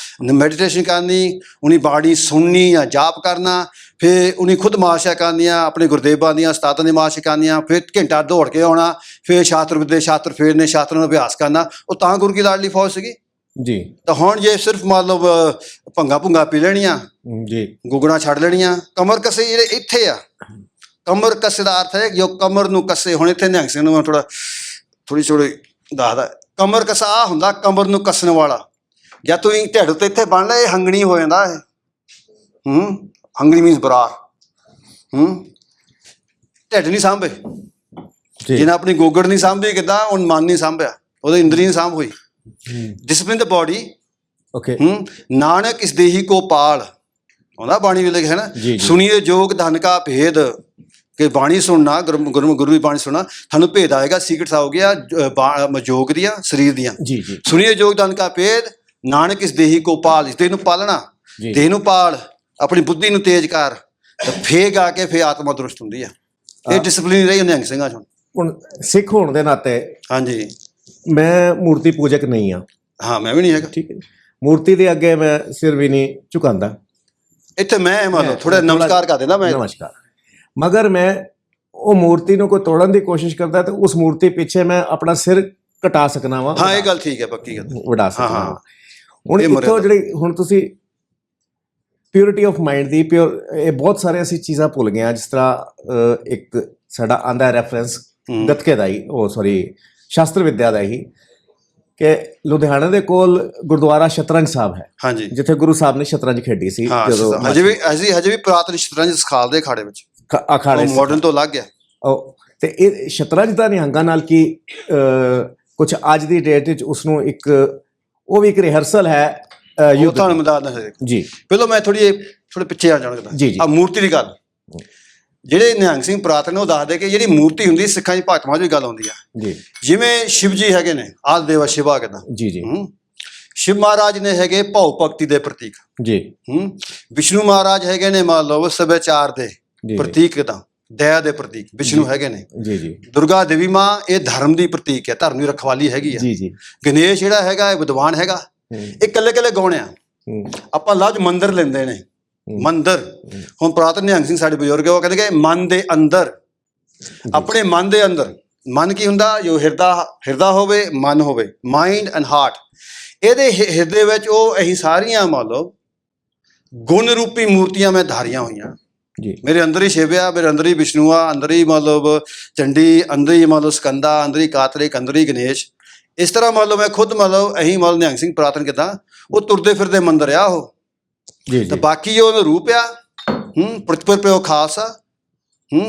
ਮੈਡੀਟੇਸ਼ਨ ਕਰਨੀ, ਉਹਨੀ ਬਾਣੀ ਸੁਣਨੀ ਜਾਂ ਜਾਪ ਕਰਨਾ, ਫਿਰ ਉਹਨੀ ਖੁਦ ਮਾਸ਼ਾ ਕਰਨੀਆਂ, ਆਪਣੇ ਗੁਰਦੇਵਾਂ ਦੀਆਂ ਉਸਤਾਦਾਂ ਦੀਆਂ ਮਾਸ਼ਾ ਕਰਨੀਆਂ, ਫਿਰ ਘੰਟਾ ਦੌੜ ਕੇ ਆਉਣਾ, ਫਿਰ ਸ਼ਾਸਤਰ ਵਿਦਿਆ, ਸ਼ਾਸਤਰ ਫੇਰਨੇ, ਸ਼ਾਸਤਰਾਂ ਦਾ ਅਭਿਆਸ ਕਰਨਾ। ਉਹ ਤਾਂ ਗੁਰੂ ਕੀ ਲਾਡਲੀ ਫੌਜ ਸੀਗੀ ਜੀ। ਤਾਂ ਹੁਣ ਜੇ ਸਿਰਫ ਮੰਨ ਲਓ ਭੰਗਾ ਪੀ ਲੈਣੀਆਂ ਜੀ, ਗੁਗਣਾ ਛੱਡ ਲੈਣੀਆਂ। ਕਮਰ ਕੱਸੇ ਜਿਹੜੇ ਇੱਥੇ ਆ, ਕਮਰ ਕੱਸੇ ਦਾ ਅਰਥ ਹੈ ਜੋ ਕਮਰ ਨੂੰ ਕੱਸੇ। ਹੁਣ ਇੱਥੇ ਨਿਹੰਗ ਸਿੰਘ ਨੂੰ ਥੋੜ੍ਹੀ ਦੱਸਦਾ। ਕਮਰ ਕੱਸਾ ਆਹ ਹੁੰਦਾ, ਕਮਰ ਨੂੰ ਕੱਸਣ ਵਾਲਾ। ਜਾਂ ਤੂੰ ਢਿੱਡ ਉੱਤੇ ਇੱਥੇ ਬਣ ਲੈ, ਇਹ ਹੰਗਣੀ ਹੋ ਜਾਂਦਾ। ਇਹ ਹੰਗਣੀ ਮੀਨਸ ਬਰਾਰ। ਢਿੱਡ ਨਹੀਂ ਸਾਂਭੇ, ਜਿਹਨੇ ਆਪਣੀ ਗੋਗੜ ਨਹੀਂ ਸਾਂਭੀ ਕਿੱਦਾਂ ਹੁਣ ਮਨ ਨਹੀਂ ਸਾਂਭਿਆ, ਉਹਦੇ ਇੰਦਰੀ ਨਹੀਂ ਸਾਂਭ ਹੋਈ। ਡਿਸਪਲਿਨ ਦ ਬੋਡੀ, ਨਾਨਕ ਇਸ ਦੇਹੀ ਕੋ ਪਾਲ, ਆਉਂਦਾ ਬਾਣੀ ਵੇਲੇ ਹੈ ਨਾ, ਸੁਣੀਏ ਜੋਗ ਧਨ ਕਾ ਭੇਦ, ਕਿ ਬਾਣੀ ਸੁਣਨਾ, ਗੁਰੂ ਦੀ ਬਾਣੀ ਸੁਣਨਾ, ਤੁਹਾਨੂੰ ਭੇਦ ਆਏਗਾ, ਸੀਕਰਟਸ ਆਉਗੀਆਂ ਜੋਗ ਦੀਆਂ, ਸਰੀਰ ਦੀਆਂ। ਸੁਣੀਏ ਜੋਗ ਧਨ ਕਾ ਭੇਦ, ਨਾਨਕ ਇਸ ਦੇਹੀ ਕੋ ਪਾਲ, ਇਸ ਦੇਹ ਨੂੰ ਪਾਲਣਾ, ਦੇਹ ਨੂੰ ਪਾਲ, ਆਪਣੀ ਬੁੱਧੀ ਨੂੰ ਤੇਜ਼ ਕਰ, ਫੇਗ ਆ ਕੇ ਫੇਰ ਆਤਮਾ ਦਰੁਸਤ ਹੁੰਦੀ ਆ। ਇਹ ਡਿਸਪਲਿਨ ਰਹੀ ਨਿਹੰਗ ਸਿੰਘਾਂ ਚ। ਹੁਣ ਸਿੱਖ ਹੋਣ ਦੇ ਨਾਤੇ ਹਾਂਜੀ ਮੈਂ ਮੂਰਤੀ ਪੂਜਕ ਨਹੀਂ ਆ। ਹਾਂ ਮੈਂ ਵੀ ਨਹੀਂ ਹੈਗਾ। ਠੀਕ ਹੈ, ਮੂਰਤੀ ਦੇ ਅੱਗੇ ਮੈਂ ਸਿਰ ਵੀ ਨਹੀਂ ਝੁਕਾਉਂਦਾ। ਇੱਥੇ ਮੈਂ ਮੰਨ ਲਓ ਥੋੜਾ ਨਮਸਕਾਰ ਕਰ ਦੇਣਾ, ਮੈਂ ਨਮਸਕਾਰ, ਮਗਰ ਮੈਂ ਉਹ ਮੂਰਤੀ ਨੂੰ ਕੋਈ ਤੋੜਨ ਦੀ ਕੋਸ਼ਿਸ਼ ਕਰਦਾ ਤੇ ਉਸ ਮੂਰਤੀ ਪਿੱਛੇ ਮੈਂ ਆਪਣਾ ਸਿਰ ਕਟਾ ਸਕਣਾ ਵਾ। ਹਾਂ ਇਹ ਗੱਲ ਠੀਕ ਹੈ, ਪੱਕੀ ਗੱਲ, ਵਡਾ ਸਕਣਾ। ਹੁਣ ਇੱਥੋਂ ਜਿਹੜੀ ਹੁਣ ਤੁਸੀਂ ਪਿਓਰਿਟੀ ਆਫ ਮਾਈਂਡ ਦੀ ਇਹ ਬਹੁਤ ਸਾਰੇ ਅਸੀਂ ਚੀਜ਼ਾਂ ਭੁੱਲ ਗਏ ਹਾਂ। ਜਿਸ ਤਰ੍ਹਾਂ ਇੱਕ ਸਾਡਾ ਆਂਦਾ ਰੈਫਰੈਂਸ ਗੱਤਕੇ ਦਾ ਹੀ, ਉਹ ਸੌਰੀ ਸ਼ਾਸਤਰ ਵਿਦਿਆ ਦਾ ਹੀ, ਕਿ ਲੁਧਿਆਣਾ ਦੇ ਕੋਲ ਗੁਰਦੁਆਰਾ ਸ਼ਤਰੰਜ ਸਾਹਿਬ ਹੈ। ਹਾਂਜੀ, ਜਿੱਥੇ ਗੁਰੂ ਸਾਹਿਬ ਨੇ ਸ਼ਤਰੰਜ ਖੇਡੀ ਸੀ। ਜਦੋਂ ਹਜੇ ਵੀ ਪੁਰਾਤਨ ਸ਼ਤਰੰਜ ਸਿਖਾਲਦੇ ਅਖਾੜੇ ਵਿੱਚ, ਅਖਾੜੇ ਮਾਡਰਨ ਤੋਂ ਲੱਗ ਗਿਆ। ਤੇ ਇਹ ਸ਼ਤਰੰਜ ਦਾ ਨਿਹੰਗਾਂ ਨਾਲ ਕੀ ਕੁਝ ਅੱਜ ਦੀ ਡੇਟ ਵਿੱਚ ਉਸਨੂੰ ਇੱਕ ਉਹ ਵੀ ਇੱਕ ਰਿਹਰਸਲ ਹੈ ਤੁਹਾਨੂੰ ਮੈਦਾਨ ਹੈ ਜੀ। ਪਹਿਲਾਂ ਮੈਂ ਥੋੜੇ ਪਿੱਛੇ ਆ ਜਾਣਾ ਆ ਮੂਰਤੀ ਦੀ ਗੱਲ। ਜਿਹੜੇ ਨਿਹੰਗ ਸਿੰਘ ਪੁਰਾਤਨ ਉਹ ਦੱਸਦੇ ਕਿ ਜਿਹੜੀ ਮੂਰਤੀ ਹੁੰਦੀ ਸਿੱਖਾਂ ਦੀ ਭਗਤਮਾਂ 'ਚ ਵੀ ਗੱਲ ਆਉਂਦੀ ਆ। ਜਿਵੇਂ ਸ਼ਿਵ ਜੀ ਹੈਗੇ ਨੇ, ਆਦਿ ਦੇਵਾ ਸ਼ਿਵਾ ਕਿੱਦਾਂ, ਸ਼ਿਵ ਮਹਾਰਾਜ ਨੇ ਹੈਗੇ ਭਾਉ ਭਗਤੀ ਦੇ ਪ੍ਰਤੀਕ ਜੀ। ਵਿਸ਼ਨੂੰ ਮਹਾਰਾਜ ਹੈਗੇ ਨੇ ਮੰਨ ਲਓ ਸੱਭਿਆਚਾਰ ਦੇ ਪ੍ਰਤੀਕ, ਕਿੱਦਾਂ ਦਇਆ ਦੇ ਪ੍ਰਤੀਕ ਵਿਸ਼ਨੂੰ ਹੈਗੇ ਨੇ। ਦੁਰਗਾ ਦੇਵੀ ਮਾਂ ਇਹ ਧਰਮ ਦੀ ਪ੍ਰਤੀਕ ਹੈ, ਧਰਮ ਦੀ ਰਖਵਾਲੀ ਹੈਗੀ ਆ। ਗਣੇਸ਼ ਜਿਹੜਾ ਹੈਗਾ ਇਹ ਵਿਦਵਾਨ ਹੈਗਾ। ਇਹ ਕੱਲੇ ਗਾਉਣੇ ਆ। ਆਪਾਂ ਲਫ਼ਜ਼ ਮੰਦਿਰ ਲੈਂਦੇ ਨੇ, ਮੰਦਰ। ਹੁਣ ਪੁਰਾਤਨ ਨਿਹੰਗ ਸਿੰਘ ਸਾਡੇ ਬਜ਼ੁਰਗ ਉਹ ਕਹਿੰਦੇ ਕਿ ਮਨ ਦੇ ਅੰਦਰ, ਆਪਣੇ ਮਨ ਦੇ ਅੰਦਰ, ਮਨ ਕੀ ਹੁੰਦਾ, ਜੋ ਹਿਰਦਾ ਹੋਵੇ, ਮਨ ਹੋਵੇ, ਮਾਈਂਡ ਐਂਡ ਹਾਰਟ। ਇਹਦੇ ਹਿਰਦੇ ਵਿੱਚ ਉਹ ਅਸੀਂ ਸਾਰੀਆਂ ਮੰਨ ਲਓ ਗੁਣ ਰੂਪੀ ਮੂਰਤੀਆਂ ਮੈਂ ਧਾਰੀਆਂ ਹੋਈਆਂ। ਮੇਰੇ ਅੰਦਰ ਹੀ ਸ਼ਿਵ ਆ, ਮੇਰੇ ਅੰਦਰ ਹੀ ਵਿਸ਼ਨੂੰ ਆ, ਅੰਦਰ ਹੀ ਮਤਲਬ ਚੰਡੀ, ਅੰਦਰ ਹੀ ਮਤਲਬ ਸਕੰਦਾ, ਅੰਦਰ ਹੀ ਕਾਤਰਿਕ, ਅੰਦਰ ਹੀ ਗਣੇਸ਼। ਇਸ ਤਰ੍ਹਾਂ ਮੰਨ ਲਓ ਮੈਂ ਖੁਦ ਮਤਲਬ ਅਸੀਂ ਮਤਲਬ ਨਿਹੰਗ ਸਿੰਘ ਪੁਰਾਤਨ ਕਿੱਦਾਂ ਉਹ ਤੁਰਦੇ ਫਿਰਦੇ ਮੰਦਰ ਆ ਉਹ। ਤੇ ਬਾਕੀ ਜੋ ਉਹਦਾ ਰੂਪ ਆ ਪ੍ਰਤਿਪਰ ਪਿਓ ਖਾਸ ਆ,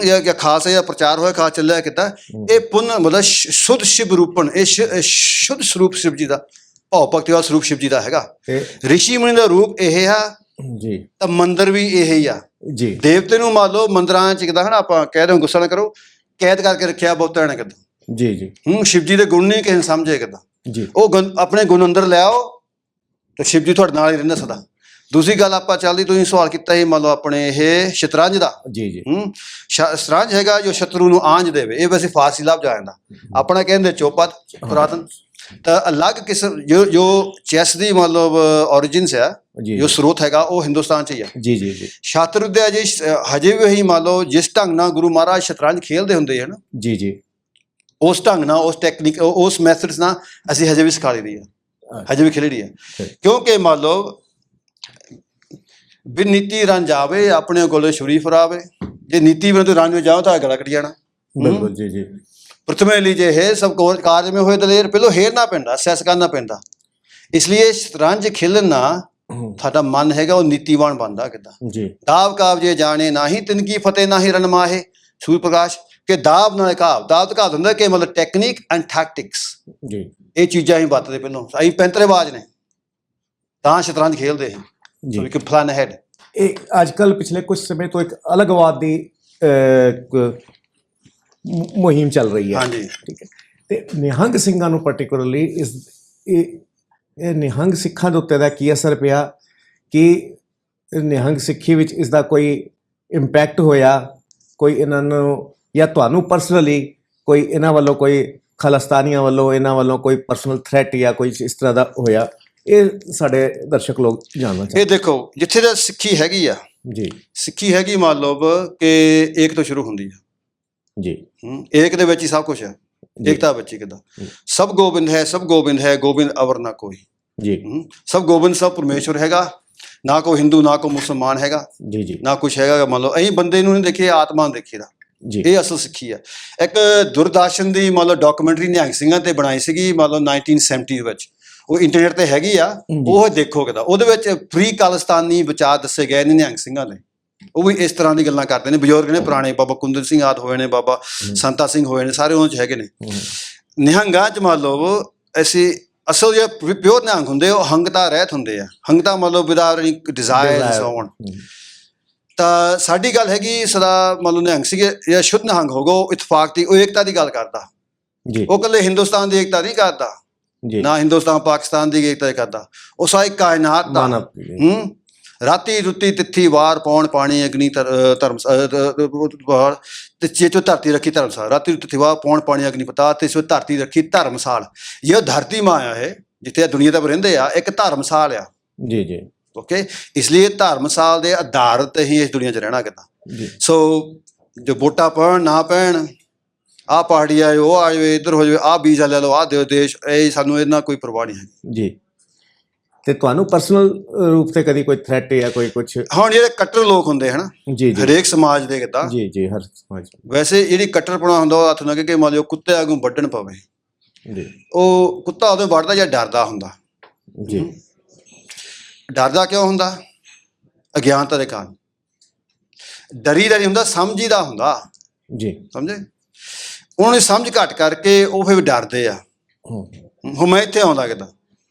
ਜਾਂ ਖਾਸ ਜਾਂ ਪ੍ਰਚਾਰ ਹੋਇਆ ਖਾਸ ਚੱਲਿਆ ਕਿੱਦਾਂ, ਇਹ ਪੁੰਨ ਮਤਲਬ ਸ਼ੁੱਧ ਸ਼ਿਵ ਰੂਪਨ, ਇਹ ਸ਼ੁੱਧ ਸਰੂਪ ਸ਼ਿਵ ਜੀ ਦਾ, ਭਾਵ ਭਗਤੀ ਵਾਲਾ ਸਰੂਪ ਸ਼ਿਵ ਜੀ ਦਾ ਹੈਗਾ। ਰਿਸ਼ੀ ਮੁਨੀ ਦਾ ਰੂਪ ਇਹ ਆ ਜੀ, ਤਾਂ ਮੰਦਰ ਵੀ ਇਹ ਹੀ ਆ ਜੀ। ਦੇਵਤੇ ਨੂੰ ਮੰਨ ਲਓ ਮੰਦਰਾਂ ਚ ਕਿੱਦਾਂ ਹਨਾ ਆਪਾਂ ਕਹਿ ਰਹੇ ਗੁੱਸਾ ਨਾ ਕਰੋ, ਕੈਦ ਕਰਕੇ ਰੱਖਿਆ ਬਹੁਤਿਆਂ ਨੇ ਕਿੱਦਾਂ ਜੀ। ਸ਼ਿਵ ਜੀ ਦੇ ਗੁਣ ਨਹੀਂ ਕਿਸੇ ਨੂੰ ਸਮਝੇ ਕਿੱਦਾਂ ਜੀ। ਉਹ ਆਪਣੇ ਗੁਣ ਅੰਦਰ ਲੈ ਆਓ ਤੇ ਸ਼ਿਵ ਜੀ ਤੁਹਾਡੇ ਨਾਲ ਹੀ ਰਹਿੰਦਾ ਸਦਾ। ਦੂਸਰੀ ਗੱਲ ਆਪਾਂ ਚੱਲਦੀ, ਤੁਸੀਂ ਸਵਾਲ ਕੀਤਾ ਸੀ ਮੰਨ ਲਓ ਆਪਣੇ ਇਹ ਸ਼ਤਰੰਜ ਦਾ ਜੀ। ਸ਼ਤਰੰਜ ਹੈਗਾ ਜੋ ਸ਼ਤਰੂ ਨੂੰ ਆਂਝ ਦੇਵੇ, ਇਹ ਵੈਸੇ ਫਾਰਸੀ ਲਫ਼ਜ਼ ਆ ਜਾਂਦਾ। ਆਪਣਾ ਕਹਿੰਦੇ ਚੌਪਤ ਪੁਰਾਤਨ, ਤਾਂ ਅਲੱਗ ਕਿਸਮ ਜੋ ਚੈਸ ਦੀ ਮਤਲਬ ਔਰੀਜਿਨਸ ਆ, ਜੋ ਸਰੋਤ ਹੈਗਾ ਉਹ ਹਿੰਦੁਸਤਾਨ 'ਚ ਹੀ ਆ ਜੀ। ਸ਼ਾਸਤਰ ਵਿਦਿਆ ਜੀ ਹਜੇ ਵੀ ਇਹੀ ਮੰਨ ਲਓ ਜਿਸ ਢੰਗ ਨਾਲ ਗੁਰੂ ਮਹਾਰਾਜ ਸ਼ਤਰੰਜ ਖੇਲਦੇ ਹੁੰਦੇ ਹਨ ਜੀ, ਉਸ ਢੰਗ ਨਾਲ, ਉਸ ਟੈਕਨੀਕ, ਉਸ ਮੈਥਡਸ ਨਾਲ ਅਸੀਂ ਹਜੇ ਵੀ ਸਿਖਾ ਲਈ ਆ, ਹਜੇ ਵੀ ਖੇਡੀ ਆ। ਕਿਉਂਕਿ ਮੰਨ ਲਓ ਵੀ ਨੀਤੀ ਰੰਜ ਆਵੇ ਆਪਣੇ ਕੋਲ ਛੁਰੀ ਫਰਾਵੇ, ਜੇ ਨੀਤੀ ਬਿਨਾਂ ਤੂੰ ਰੰਜ ਜਾਓ ਤਾਂ ਗਲਾ ਕੱਟ ਜਾਣਾ। ਬਿਲਕੁਲ ਜੀ। ਪ੍ਰਥਮੇ ਲਈ ਜੇ ਹੈ ਸਭ ਕਾਰਜ ਮੇਂ ਹੋਏ ਦਲੇਰ, ਪਹਿਲੋਂ ਹੇਰਨਾ ਪੈਂਦਾ, ਸੈਸ ਕਰਨਾ ਪੈਂਦਾ। ਇਸ ਲਈ ਸ਼ਤਰੰਜ ਖੇਲਣਾ ਤੁਹਾਡਾ ਮਨ ਹੈਗਾ ਉਹ ਨੀਤੀਵਾਨ ਬਣਦਾ ਕਿੱਦਾਂ ਜੀ। ਦਾਵ ਕਾਵ ਜੇ ਜਾਣੇ ਨਾਹੀਂ ਤਿਨ ਕੀ ਫਤਿਹ ਨਾਹੀਂ ਰਨ ਮਾਹੇ, ਸੂਰ ਪ੍ਰਕਾਸ਼ ਕਿ ਦਾਵ ਨਾਲ ਕਾਵ, ਦਾਵ ਤਾਂ ਹੁੰਦਾ ਕਿ ਮਤਲਬ ਟੈਕਨੀਕ ਐਂਡ ਟੈਕਟਿਕਸ ਜੀ। ਇਹ ਚੀਜ਼ਾਂ ਹੀ ਵਰਤਦੇ ਪਹਿਲੋਂ, ਅਸੀਂ ਪੈਂਤਰੇਬਾਜ਼ ਨੇ ਤਾਂ ਸ਼ਤਰੰਜ ਖੇਲਦੇ ਸੀ ਜੀ। ਵੀ ਪਲਾਨ ਹੈਡ। ਇਹ ਅੱਜ ਕੱਲ੍ਹ ਪਿਛਲੇ ਕੁਝ ਸਮੇਂ ਤੋਂ ਇੱਕ ਅਲੱਗਵਾਦ ਦੀ ਮੁਹਿੰਮ ਚੱਲ ਰਹੀ ਹੈ। ਹਾਂਜੀ ਠੀਕ ਹੈ। ਤੇ ਨਿਹੰਗ ਸਿੰਘਾਂ ਨੂੰ ਪਾਰਟਿਕੂਲਰਲੀ ਇਹ ਨਿਹੰਗ ਸਿੱਖਾਂ ਦੇ ਉੱਤੇ ਦਾ ਕੀ ਅਸਰ ਪਿਆ, ਕਿ ਨਿਹੰਗ ਸਿੱਖੀ ਵਿੱਚ ਇਸ ਦਾ ਕੋਈ ਇੰਪੈਕਟ ਹੋਇਆ, ਕੋਈ ਇਹਨਾਂ ਨੂੰ ਜਾਂ ਤੁਹਾਨੂੰ ਪਰਸਨਲੀ ਕੋਈ ਇਹਨਾਂ ਵੱਲੋਂ ਕੋਈ ਖਾਲਿਸਤਾਨੀਆਂ ਵੱਲੋਂ ਇਹਨਾਂ ਵੱਲੋਂ ਕੋਈ ਪਰਸਨਲ ਥ੍ਰੈਟ ਜਾਂ ਕੋਈ ਇਸ ਤਰ੍ਹਾਂ ਦਾ ਹੋਇਆ, ਇਹ ਸਾਡੇ ਦਰਸ਼ਕ ਲੋਕ ਜਾਣਨਾ ਚਾਹੁੰਦੇ। ਇਹ ਦੇਖੋ ਜਿੱਥੇ ਦਾ ਸਿੱਖੀ ਹੈਗੀ ਆ ਜੀ, ਸਿੱਖੀ ਹੈਗੀ ਮੰਨ ਲਓ ਕਿ ਏਕ ਤੋਂ ਸ਼ੁਰੂ ਹੁੰਦੀ ਆ ਜੀ। ਏਕ ਦੇ ਵਿੱਚ ਹੀ ਸਭ ਕੁਛ ਹੈ, ਏਕਤਾ ਵਿੱਚ ਹੀ ਕਿੱਦਾਂ ਸਭ ਗੋਬਿੰਦ ਹੈ, ਸਭ ਗੋਬਿੰਦ ਹੈ, ਗੋਬਿੰਦ ਅਵਰ ਨਾ ਕੋਈ ਜੀ। ਸਭ ਗੋਬਿੰਦ, ਸਭ ਪਰਮੇਸ਼ਵਰ ਹੈਗਾ, ਨਾ ਕੋਈ ਹਿੰਦੂ ਨਾ ਕੋਈ ਮੁਸਲਮਾਨ ਹੈਗਾ ਜੀ, ਨਾ ਕੁਛ ਹੈਗਾ। ਮੰਨ ਲਓ ਅਸੀਂ ਬੰਦੇ ਨੂੰ ਨਹੀਂ ਦੇਖੀਏ, ਆਤਮਾ ਨੂੰ ਦੇਖੀਦਾ, ਇਹ ਅਸਲ ਸਿੱਖੀ ਆ। ਇੱਕ ਦੁਰਦਰਸ਼ਨ ਦੀ ਮੰਨ ਲਓ ਡਾਕੂਮੈਂਟਰੀ ਨਿਹੰਗ ਸਿੰਘਾਂ ਤੇ ਬਣਾਈ ਸੀਗੀ ਮੰਨ ਲਓ 1970 ਵਿੱਚ, ਉਹ ਇੰਟਰਨੈਟ ਤੇ ਹੈਗੀ ਆ, ਉਹ ਦੇਖੋ ਕਿੱਦਾਂ। ਉਹਦੇ ਵਿੱਚ ਫ੍ਰੀ ਖਾਲਿਸਤਾਨੀ ਵਿਚਾਰ ਦੱਸੇ ਗਏ ਨੇ ਨਿਹੰਗ ਸਿੰਘਾਂ ਦੇ ਉਹ ਵੀ ਇਸ ਤਰ੍ਹਾਂ ਦੀ ਗੱਲਾਂ ਕਰਦੇ ਨੇ। ਬਜ਼ੁਰਗ ਨੇ ਪੁਰਾਣੇ, ਬਾਬਾ ਕੁੰਦਨ ਸਿੰਘ ਆਦਿ ਹੋਏ ਨੇ, ਬਾਬਾ ਸੰਤਾ ਸਿੰਘ ਹੋਏ ਨੇ, ਸਾਰੇ ਉਹਨਾਂ 'ਚ ਹੈਗੇ ਨੇ। ਨਿਹੰਗਾਂ 'ਚ ਮੰਨ ਲਓ ਅਸੀਂ ਅਸਲ ਜਿਹੜੇ ਪਿਓਰ ਨਿਹੰਗ ਹੁੰਦੇ ਉਹ ਹੰਗਤਾ ਰਹਿਤ ਹੁੰਦੇ ਆ। ਹੰਗਤਾ ਮੰਨ ਲਓ without any desire so on. ਤਾਂ ਸਾਡੀ ਗੱਲ ਹੈਗੀ ਸਦਾ ਮੰਨ ਲਓ ਨਿਹੰਗ ਸੀਗੇ ਜਾਂ ਸ਼ੁੱਧ ਨਿਹੰਗ ਹੋਗਾ, ਉਹ ਇਤਫਾਕ ਦੀ, ਉਹ ਏਕਤਾ ਦੀ ਗੱਲ ਕਰਦਾ। ਉਹ ਇਕੱਲੇ ਹਿੰਦੁਸਤਾਨ ਦੀ ਏਕਤਾ ਨਹੀਂ ਕਰਦਾ, ਨਾ ਹਿੰਦੁਸਤਾਨ ਪਾਕਿਸਤਾਨ ਦੀ ਏਕਤਾ ਕਰਦਾ, ਉਹ ਸਾਰੀ ਕਾਇਨਾਤ ਦਾ। ਰਾਤੀ ਰੁੱਤੀ ਤਿੱਥੀ ਵਾਰ ਪੌਣ ਪਾਣੀ ਅਗਨੀ ਧਰਮ ਤੇ ਚੇਚੋ ਧਰਤੀ ਰੱਖੀ ਧਰਮਸਾਲ। ਰਾਤੀ ਤਿੱਥੀ ਵਾਰ ਪੌਣ ਪਾਣੀ ਅਗਨੀ ਪਤਾ ਤੇ ਸੋ ਧਰਤੀ ਰੱਖੀ ਧਰਮਸਾਲ। ਇਹ ਧਰਤੀ ਮਾਂ ਆ, ਇਹ ਜਿੱਥੇ ਦੁਨੀਆ ਤੇ ਰਹਿੰਦੇ ਆ, ਇੱਕ ਧਰਮਸਾਲ ਆ। ਜੀ ਜੀ ਓਕੇ। ਇਸ ਲਈ ਧਰਮਸਾਲ ਦੇ ਆਧਾਰ ਤੇ ਹੀ ਇਸ ਦੁਨੀਆ 'ਚ ਰਹਿਣਾ ਕਿੱਦਾਂ। ਸੋ ਜੋ ਵੋਟਾਂ ਪੈਣ ਨਾ ਪੈਣ, ਆਹ ਪਾਰਟੀ ਆਏ, ਉਹ ਆ ਜਾਵੇ, ਇੱਧਰ ਹੋ ਜਾਵੇ, ਆਹ ਵੀਜ਼ਾ ਲੈ ਲਓ, ਆਹ ਦਿਓ ਦੇਸ਼, ਇਹ ਸਾਨੂੰ ਇਹਨਾਂ ਕੋਈ ਪਰਵਾਹ ਨਹੀਂ ਹੈ ਜੀ। ਤੇ ਤੁਹਾਨੂੰ ਪਰਸਨਲ ਰੂਪ ਤੇ ਕਦੀ ਕੋਈ ਥ੍ਰੈਟ ਜਾਂ ਕੋਈ ਕੁਛ? ਹੁਣ ਜਿਹੜੇ ਕੱਟੜ ਲੋਕ ਹੁੰਦੇ ਹਨ ਜੀ, ਹਰੇਕ ਸਮਾਜ ਦੇ ਕਿੱਦਾਂ, ਜੀ ਜੀ ਹਰ ਸਮਾਜ, ਵੈਸੇ ਜਿਹੜੀ ਕੱਟੜਪੁਣਾ ਹੁੰਦਾ ਉਹ ਹੱਥ ਨਾ ਕਿ ਮੰਨ ਲਓ ਕੁੱਤੇ ਵਾਂਗੂ ਵੱਢਣ ਪਵੇ ਜੀ। ਉਹ ਕੁੱਤਾ ਉਦੋਂ ਵੱਢਦਾ ਜਾਂ ਡਰਦਾ ਹੁੰਦਾ ਜੀ। ਡਰਦਾ ਕਿਉਂ ਹੁੰਦਾ? ਅਗਿਆਨਤਾ ਦੇ ਕਾਰਨ। ਡਰੀਦਾ ਨਹੀਂ ਹੁੰਦਾ, ਸਮਝੀਦਾ ਹੁੰਦਾ ਜੀ। ਸਮਝੇ? ਉਹਨਾਂ ਦੀ ਸਮਝ ਘੱਟ ਕਰਕੇ ਉਹ ਫਿਰ ਡਰਦੇ ਆ। ਹੁਣ ਮੈਂ ਇੱਥੇ ਆਉਂਦਾ ਕਿੱਦਾਂ,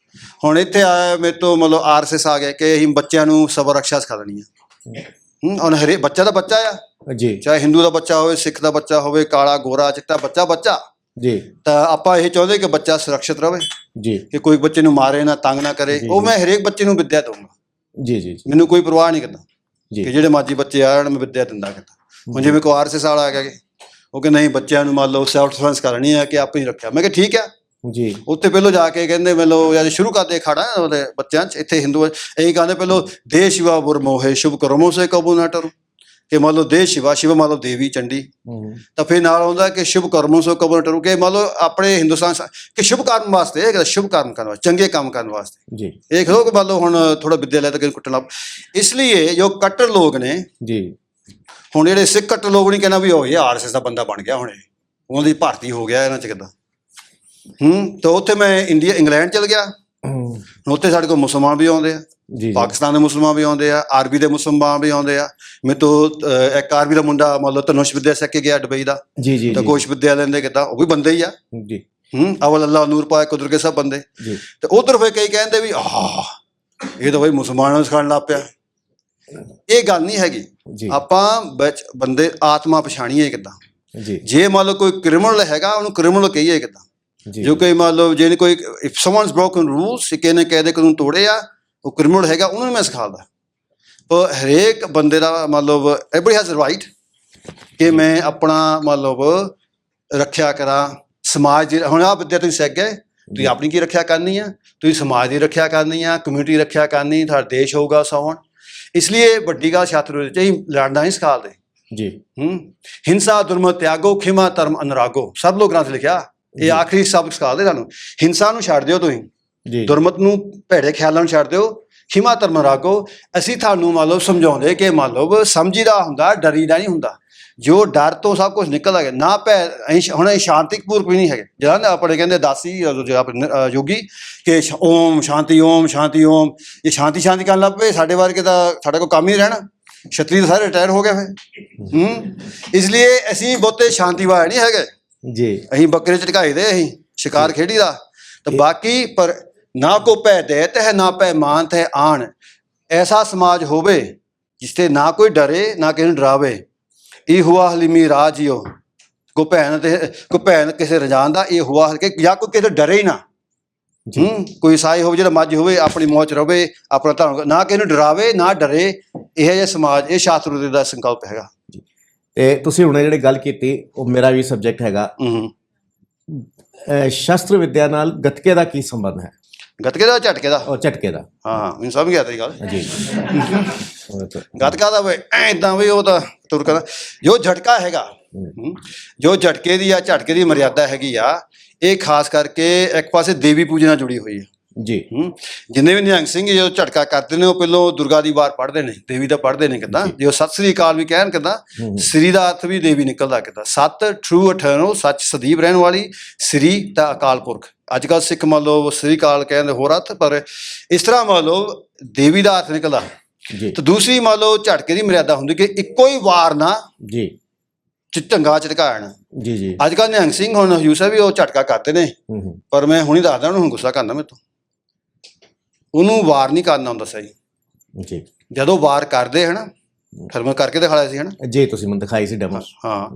ਹੁਣ ਇੱਥੇ ਆਇਆ ਮੇਰੇ ਤੋਂ ਮਤਲਬ RSS ਆ ਗਿਆ ਕਿ ਅਸੀਂ ਬੱਚਿਆਂ ਨੂੰ ਸਬਰ ਰਕਸ਼ਾ ਸਿਖਾ ਦੇਣੀ ਆ। ਹੁਣ ਹਰੇਕ ਬੱਚਾ ਦਾ ਬੱਚਾ ਆ ਜੀ, ਚਾਹੇ ਹਿੰਦੂ ਦਾ ਬੱਚਾ ਹੋਵੇ, ਸਿੱਖ ਦਾ ਬੱਚਾ ਹੋਵੇ, ਕਾਲਾ ਗੋਰਾ ਚਿੱਟਾ, ਬੱਚਾ ਬੱਚਾ ਜੀ। ਤਾਂ ਆਪਾਂ ਇਹ ਚਾਹੁੰਦੇ ਕਿ ਬੱਚਾ ਸੁਰੱਖਿਅਤ ਰਹੇ ਜੀ, ਕਿ ਕੋਈ ਬੱਚੇ ਨੂੰ ਮਾਰੇ ਨਾ, ਤੰਗ ਨਾ ਕਰੇ। ਉਹ ਮੈਂ ਹਰੇਕ ਬੱਚੇ ਨੂੰ ਵਿੱਦਿਆ ਦਊਂਗਾ ਜੀ ਜੀ। ਮੈਨੂੰ ਕੋਈ ਪਰਵਾਹ ਨਹੀਂ ਕਰਦਾ ਕਿ ਜਿਹੜੇ ਮਰਜ਼ੀ ਬੱਚੇ ਆਣ, ਮੈਂ ਵਿੱਦਿਆ ਦਿੰਦਾ ਕਿੱਦਾਂ। ਹੁਣ ਜਿਵੇਂ ਕੋਈ RSS ਵਾਲਾ ਆ ਗਿਆ ਉਹ ਕਿ ਨਹੀਂ ਬੱਚਿਆਂ ਨੂੰ ਮੰਨ ਲਓ ਸੈਲਫ ਡਿਫੈਂਸ ਕਰਨੀ ਹੈ ਕਿ ਆਪੇ ਹੀ ਰੱਖਿਆ। ਮੈਂ ਕਿਹਾ ਠੀਕ ਆ ਜੀ। ਉੱਥੇ ਪਹਿਲੋਂ ਜਾ ਕੇ ਕਹਿੰਦੇ ਮੈਨੂੰ ਯਾਰ ਸ਼ੁਰੂ ਕਰਦੇ ਖਾੜਾ ਉਹਦੇ ਬੱਚਿਆਂ 'ਚ, ਇੱਥੇ ਹਿੰਦੂ ਇਹੀ ਕਹਿੰਦੇ ਪਹਿਲੋਂ ਦੇ ਸ਼ਿਵਾ ਗੁਰਮੋਹੇ ਸ਼ੁਭ ਕਰਮੋ ਸੇ ਕਬੂ ਨਾ ਟਰੂ, ਕਿ ਮੰਨ ਲਓ ਦੇ ਸ਼ਿਵਾ, ਸ਼ਿਵ ਮੰਨ ਲਓ ਦੇਵੀ ਚੰਡੀ, ਤਾਂ ਫਿਰ ਨਾਲ ਆਉਂਦਾ ਕਿ ਸ਼ੁਭ ਕਰਮੋ ਸੇ ਕਬੂ ਨਾ ਟਰੂ, ਕਿ ਮੰਨ ਲਓ ਆਪਣੇ ਹਿੰਦੁਸਤਾਨ ਕਿ ਸ਼ੁਭ ਕਰਮ ਵਾਸਤੇ, ਸ਼ੁਭ ਕਰਮ ਕਰਨ ਵਾਸਤੇ, ਚੰਗੇ ਕੰਮ ਕਰਨ ਵਾਸਤੇ ਜੀ। ਇਹ ਖਲੋ ਕਿ ਮੰਨ ਲਓ ਹੁਣ ਥੋੜਾ ਵਿਦਿਆ ਲੈ ਤਾਂ ਕਿ ਕੁੱਟਣ ਲੱਗ। ਇਸ ਲਈ ਜੋ ਕੱਟੜ ਲੋਕ ਨੇ ਜੀ, ਹੁਣ ਜਿਹੜੇ ਸਿੱਖ ਕੱਟੜ ਲੋਕ ਨਹੀਂ ਕਹਿੰਦਾ ਵੀ ਉਹ ਇਹ RSS ਦਾ ਬੰਦਾ ਬਣ ਗਿਆ, ਹੁਣ ਉਹਨਾਂ ਦੀ ਭਰਤੀ ਹੋ ਗਿਆ ਇਹਨਾਂ 'ਚ ਕਿੱਦਾਂ। ਤਾਂ ਉੱਥੇ ਮੈਂ ਇੰਗਲੈਂਡ ਚਲ ਗਿਆ। ਉੱਥੇ ਸਾਡੇ ਕੋਲ ਮੁਸਲਮਾਨ ਵੀ ਆਉਂਦੇ ਆ, ਪਾਕਿਸਤਾਨ ਦੇ ਮੁਸਲਮਾਨ ਵੀ ਆਉਂਦੇ ਆ, ਆਰਬੀ ਦੇ ਮੁਸਲਮਾਨ ਵੀ ਆਉਂਦੇ ਆ। ਮੇਰੇ ਤੋਂ ਇੱਕ ਆਰਬੀ ਦਾ ਮੁੰਡਾ ਮੰਨ ਲਓ ਧਨੁਸ਼ ਵਿਦਿਆ ਸਿੱਖ ਕੇ ਗਿਆ ਦੁਬਈ ਦਾ, ਤਾਂ ਕੋਸ਼ ਵਿਦਿਆ ਲੈਂਦੇ ਕਿੱਦਾਂ, ਉਹ ਵੀ ਬੰਦੇ ਹੀ ਆ ਜੀ। ਅਵਲ ਅੱਲਾ ਨੂਰ ਪਾਏ ਕੁਦਰ ਕੇ ਸਭ ਬੰਦੇ। ਤੇ ਉਧਰ ਫਿਰ ਕਈ ਕਹਿੰਦੇ ਵੀ ਇਹ ਤਾਂ ਬਈ ਮੁਸਲਮਾਨਾਂ ਨੂੰ ਸਿਖਾਉਣ ਲੱਗ ਪਿਆ। ਇਹ ਗੱਲ ਨਹੀਂ ਹੈਗੀ। ਆਪਾਂ ਵਿੱਚ ਬੰਦੇ ਆਤਮਾ ਪਛਾਣੀਏ ਕਿੱਦਾਂ। ਜੇ ਮੰਨ ਲਓ ਕੋਈ ਕ੍ਰਿਮੀਨਲ ਹੈਗਾ, ਉਹਨੂੰ ਕ੍ਰਿਮੀਨਲ ਕਹੀਏ ਕਿੱਦਾਂ। ਜੋ ਕੋਈ ਮੰਨ ਲਓ ਜੇ ਕੋਈ ਇਫ ਸਮਵਨਸ ਬ੍ਰੋਕਨ ਰੂਲਸ, ਕਿਸੇ ਨੇ ਕਾਇਦੇ ਕਾਨੂੰਨ ਤੋੜੇ ਆ, ਉਹ ਕ੍ਰਿਮੀਨਲ ਹੈਗਾ, ਉਹਨੂੰ ਮੈਂ ਸਿਖਾਉਂਦਾ। ਪਰ ਹਰੇਕ ਬੰਦੇ ਦਾ ਮੰਨ ਲਓ ਐਵਰੀ ਹੈਜ਼ ਰਾਈਟ ਕਿ ਮੈਂ ਆਪਣਾ ਮੰਨ ਲਓ ਰੱਖਿਆ ਕਰਾਂ ਸਮਾਜ ਦੀ। ਹੁਣ ਆਹ ਵਿਦਿਆ ਤੁਸੀਂ ਸਿੱਖ ਗਏ, ਤੁਸੀਂ ਆਪਣੀ ਕੀ ਰੱਖਿਆ ਕਰਨੀ ਆ, ਤੁਸੀਂ ਸਮਾਜ ਦੀ ਰੱਖਿਆ ਕਰਨੀ ਆ, ਕਮਿਊਨਿਟੀ ਰੱਖਿਆ ਕਰਨੀ, ਤੁਹਾਡਾ ਦੇਸ਼ ਹੋਊਗਾ ਸੌਣ। ਇਸ ਲਈ ਵੱਡੀ ਗੱਲ ਛਾਤਰ ਚਾਹੀ ਲੜਨਾ ਨਹੀਂ ਸਿਖਾਉਂਦੇ ਜੀ। ਹਿੰਸਾ ਦੁਰਮ ਤਿਆਗੋ ਖਿਮਾ ਧਰਮ ਅਨੁਰਾਗੋ, ਸਭ ਲੋਕ ਗ੍ਰੰਥ ਲਿਖਿਆ। ਇਹ ਆਖਰੀ ਸਬਕ ਸਿਖਾਉਂਦੇ ਸਾਨੂੰ। ਹਿੰਸਾ ਨੂੰ ਛੱਡ ਦਿਓ ਤੁਸੀਂ, ਦੁਰਮਤ ਨੂੰ, ਭੈੜੇ ਖਿਆਲਾਂ ਨੂੰ ਛੱਡ ਦਿਓ, ਖਿਮਾ ਧਰਮ ਅਨੁਰਾਗੋ। ਅਸੀਂ ਤੁਹਾਨੂੰ ਮੰਨ ਲਓ ਸਮਝਾਉਂਦੇ ਕਿ ਮੰਨ ਲਓ ਸਮਝੀਦਾ ਹੁੰਦਾ, ਡਰੀਦਾ ਨਹੀਂ ਹੁੰਦਾ। ਜੋ ਡਰ ਤੋਂ ਸਭ ਕੁਝ ਨਿਕਲਦਾ ਗਿਆ ਨਾ ਭੈ। ਹੁਣ ਅਸੀਂ ਸ਼ਾਂਤੀਪੂਰਵਕ ਵੀ ਨਹੀਂ ਹੈਗੇ। ਜਿਹੜਾ ਨਾ ਆਪਣੇ ਕਹਿੰਦੇ ਦਾਸੀ ਯੋਗੀ ਕਿ ਓਮ ਸ਼ਾਂਤੀ ਓਮ ਸ਼ਾਂਤੀ ਓਮ, ਇਹ ਸ਼ਾਂਤੀ ਸ਼ਾਂਤੀ ਕਰਨ ਲੱਗ ਪਏ। ਸਾਡੇ ਵਰਗੇ ਤਾਂ ਸਾਡੇ ਕੋਲ ਕੰਮ ਹੀ ਰਹਿਣਾ। ਛਤਰੀ ਤਾਂ ਸਾਰੇ ਰਿਟਾਇਰ ਹੋ ਗਏ ਫਿਰ। ਇਸ ਲਈ ਅਸੀਂ ਬਹੁਤੇ ਸ਼ਾਂਤੀ ਵਾਲੇ ਨਹੀਂ ਹੈਗੇ ਜੀ। ਅਸੀਂ ਬੱਕਰੇ ਚ ਢਕਾਈ ਦੇ, ਅਸੀਂ ਸ਼ਿਕਾਰ ਖੇਡੀ ਦਾ। ਤਾਂ ਬਾਕੀ ਪਰ ਨਾ ਕੋ ਭੈ ਦੈਤ ਹੈ ਨਾ ਭੈ ਮਾਨਤ ਹੈ ਆਣ। ਐਸਾ ਸਮਾਜ ਹੋਵੇ ਜਿਸ ਤੇ ਨਾ ਕੋਈ ਡਰੇ ਨਾ ਕਿਸੇ ਨੂੰ ਡਰਾਵੇ। ਇਹ ਹੁਆ ਹਲੀਮੀ ਰਾਜਿਓ, ਕੋ ਭੈਣ ਕਿਸੇ ਰਜਾਨ ਦਾ ਇਹ ਹੁਆ ਹਲਕੇ, ਜਾਂ ਕੋਈ ਕਿਸੇ ਡਰੇ ਹੀ ਨਾ। ਕੋਈ ਈਸਾਈ ਹੋਵੇ ਜਿਹੜਾ ਮੱਝ ਹੋਵੇ, ਆਪਣੀ ਮੌਜ ਰਵੇ, ਆਪਣਾ ਧਰਮ, ਨਾ ਕਿਸੇ ਨੂੰ ਡਰਾਵੇ ਨਾ ਡਰੇ। ਇਹ ਜਿਹਾ ਸਮਾਜ, ਇਹ ਸ਼ਾਸਤਰ ਦਾ ਸੰਕਲਪ ਹੈਗਾ। ਤੇ ਤੁਸੀਂ ਹੁਣ ਜਿਹੜੀ ਗੱਲ ਕੀਤੀ ਉਹ ਮੇਰਾ ਵੀ ਸਬਜੈਕਟ ਹੈਗਾ। ਸ਼ਸਤਰ ਵਿਦਿਆ ਨਾਲ ਗੱਤਕੇ ਦਾ ਕੀ ਸੰਬੰਧ ਹੈ? ਗੱਤਕੇ ਦਾ ਝਟਕੇ ਦਾ? ਉਹ ਝਟਕੇ ਦਾ। ਹਾਂ ਮੈਨੂੰ ਸਮਝ ਗਿਆ ਤੇਰੀ ਗੱਲ ਜੀ। ਗੱਤਕਾ ਦਾ ਵੇ ਏਦਾਂ ਵੀ ਉਹ ਤਾਂ ਤੁਰਕਾ ਦਾ ਜੋ ਝਟਕਾ ਹੈਗਾ, ਜੋ ਝਟਕੇ ਦੀ ਆ ਝਟਕੇ ਦੀ ਮਰਿਆਦਾ ਹੈਗੀ ਆ, ਇਹ ਖਾਸ ਕਰਕੇ ਇੱਕ ਪਾਸੇ ਦੇਵੀ ਪੂਜਾ ਨਾਲ ਜੁੜੀ ਹੋਈ ਹੈ ਜੀ। ਜਿੰਨੇ ਵੀ ਨਿਹੰਗ ਸਿੰਘ ਜੋ ਝਟਕਾ ਕਰਦੇ ਨੇ ਉਹ ਪਹਿਲੋਂ ਦੁਰਗਾ ਦੀ ਵਾਰ ਪੜ੍ਹਦੇ ਨੇ, ਦੇਵੀ ਦਾ ਪੜ੍ਹਦੇ ਨੇ ਕਿੱਦਾਂ। ਜੋ ਸਤਿ ਸ੍ਰੀ ਅਕਾਲ ਵੀ ਕਹਿਣ ਕਿੱਦਾਂ, ਸ੍ਰੀ ਦਾ ਅਰਥ ਵੀ ਦੇਵੀ ਨਿਕਲਦਾ ਕਿੱਦਾਂ। ਸਤ ਟਰੂ ਅਠਰਨਲ, ਸੱਚ ਸਦੀਵ ਰਹਿਣ ਵਾਲੀ, ਸ੍ਰੀ ਤਾਂ ਅਕਾਲ ਪੁਰਖ। ਅੱਜ ਕੱਲ੍ਹ ਸਿੱਖ ਮੰਨ ਲਓ ਸ੍ਰੀ ਅਕਾਲ ਕਹਿੰਦੇ ਹੋਰ ਅਰਥ, ਪਰ ਇਸ ਤਰ੍ਹਾਂ ਮੰਨ ਲਓ ਦੇਵੀ ਦਾ ਅਰਥ ਨਿਕਲਦਾ। ਜੀ ਤੇ ਦੂਸਰੀ ਮੰਨ ਲਓ ਝਟਕੇ ਦੀ ਮਰਿਆਦਾ ਹੁੰਦੀ ਕਿ ਇੱਕੋ ਹੀ ਵਾਰ ਨਾ ਜੀ ਝਟੰਗਾ ਝਟਕਾਣ। ਜੀ ਜੀ ਅੱਜ ਕੱਲ੍ਹ ਨਿਹੰਗ ਸਿੰਘ ਹੁਣ ਹਜੂਰ ਸਾਹਿਬ ਵੀ ਉਹ ਝਟਕਾ ਕਰਦੇ ਨੇ, ਪਰ ਮੈਂ ਹੁਣੀ ਦੱਸਦਾ ਉਹਨੂੰ ਗੁੱਸਾ ਕਰਨਾ ਮੇਰੇ ਤੋਂ, ਉਹਨੂੰ ਵਾਰ ਨਹੀਂ ਕਰਨਾ ਹੁੰਦਾ ਸਹੀ। ਜੀ ਜਦੋਂ ਵਾਰ ਕਰਦੇ ਹਨ ਫਿਰ ਮੈਂ ਕਰਕੇ ਦਿਖਾਇਆ ਸੀ ਹਨਾ ਜੀ, ਤੁਸੀਂ ਮੈਨੂੰ ਦਿਖਾਈ ਸੀ ਡੈਮੋ। ਹਾਂ,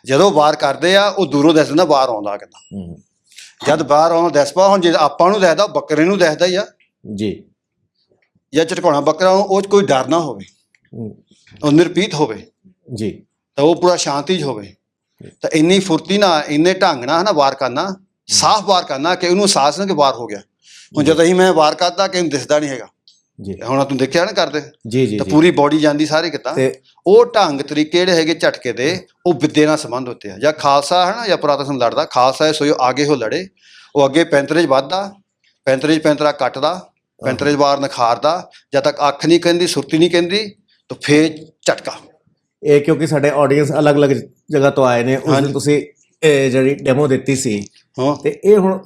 ਜਦੋਂ ਵਾਰ ਕਰਦੇ ਆ ਉਹ ਦੂਰੋਂ ਦਿਸ ਦਿੰਦਾ ਬਾਹਰ ਆਉਂਦਾ ਕਿੱਦਾਂ। ਜਦ ਬਾਹਰ ਆਉਂਦਾ ਦਿਸ ਪਾ, ਹੁਣ ਜੇ ਆਪਾਂ ਨੂੰ ਦਿਸਦਾ ਬੱਕਰੇ ਨੂੰ ਦਿਸਦਾ ਹੀ ਆ ਜੀ, ਜਾਂ ਝਟਕਾਉਣਾ ਬੱਕਰਾ ਉਹ 'ਚ ਕੋਈ ਡਰ ਨਾ ਹੋਵੇ, ਉਹ ਨਿਰਪੀਤ ਹੋਵੇ ਜੀ, ਤਾਂ ਉਹ ਪੂਰਾ ਸ਼ਾਂਤੀ 'ਚ ਹੋਵੇ। ਤਾਂ ਇੰਨੀ ਫੁਰਤੀ ਨਾਲ ਇੰਨੇ ਢੰਗ ਨਾਲ ਹਨਾ ਵਾਰ ਕਰਨਾ, ਸਾਫ਼ ਵਾਰ ਕਰਨਾ ਕਿ ਉਹਨੂੰ ਅਹਿਸਾਸ ਨਾ ਕਿ ਵਾਰ ਹੋ ਗਿਆ। ਹੁਣ ਜਦ ਅਸੀਂ ਮੈਂ ਵਾਰ ਕਰਦਾ ਕਿ ਉਹਨੂੰ ਦਿਸਦਾ ਨਹੀਂ ਹੈਗਾ ਜੀ, ਹੁਣ ਤੂੰ ਦੇਖਿਆ ਨਾ ਕਰਦੇ ਜੀ ਜੀ, ਤਾਂ ਪੂਰੀ ਬੋਡੀ ਜਾਂਦੀ ਸਾਰੇ ਕਿਤਾ। ਉਹ ਢੰਗ ਤਰੀਕੇ ਜਿਹੜੇ ਹੈਗੇ ਝਟਕੇ ਦੇ ਉਹ ਵਿਦਿਆ ਨਾਲ ਸੰਬੰਧ ਹੁੰਦੇ ਆ। ਜਾਂ ਖਾਲਸਾ ਹੈ ਨਾ ਜਾਂ ਪੁਰਾਤਨ ਲੜਦਾ, ਖਾਲਸਾ ਸੋ ਅੱਗੇ ਹੋ ਲੜੇ, ਉਹ ਅੱਗੇ ਪੈਂਤਰੇ 'ਚ ਵੱਧਦਾ, ਪੈਂਤਰੇ 'ਚ ਪੈਂਤਰਾ ਕੱਟਦਾ, ਪੈਂਤਰੇ 'ਚ ਵਾਰ ਨਿਖਾਰਦਾ, ਜਦ ਤੱਕ ਅੱਖ ਨਹੀਂ ਕਹਿੰਦੀ ਸੁਰਤੀ ਨਹੀਂ ਕਹਿੰਦੀ ਤਾਂ ਫੇਰ ਝਟਕਾ। ਇਹ ਕਿਉਂਕਿ ਸਾਡੇ ਆਡੀਅנס ਅਲੱਗ-ਅਲੱਗ ਜਗ੍ਹਾ ਤੋਂ ਆਏ ਨੇ, ਉਸ ਦਿਨ ਤੁਸੀਂ ਜਿਹੜੀ ਡੈਮੋ ਦਿੱਤੀ ਸੀ ਤੇ ਇਹ ਹੁਣ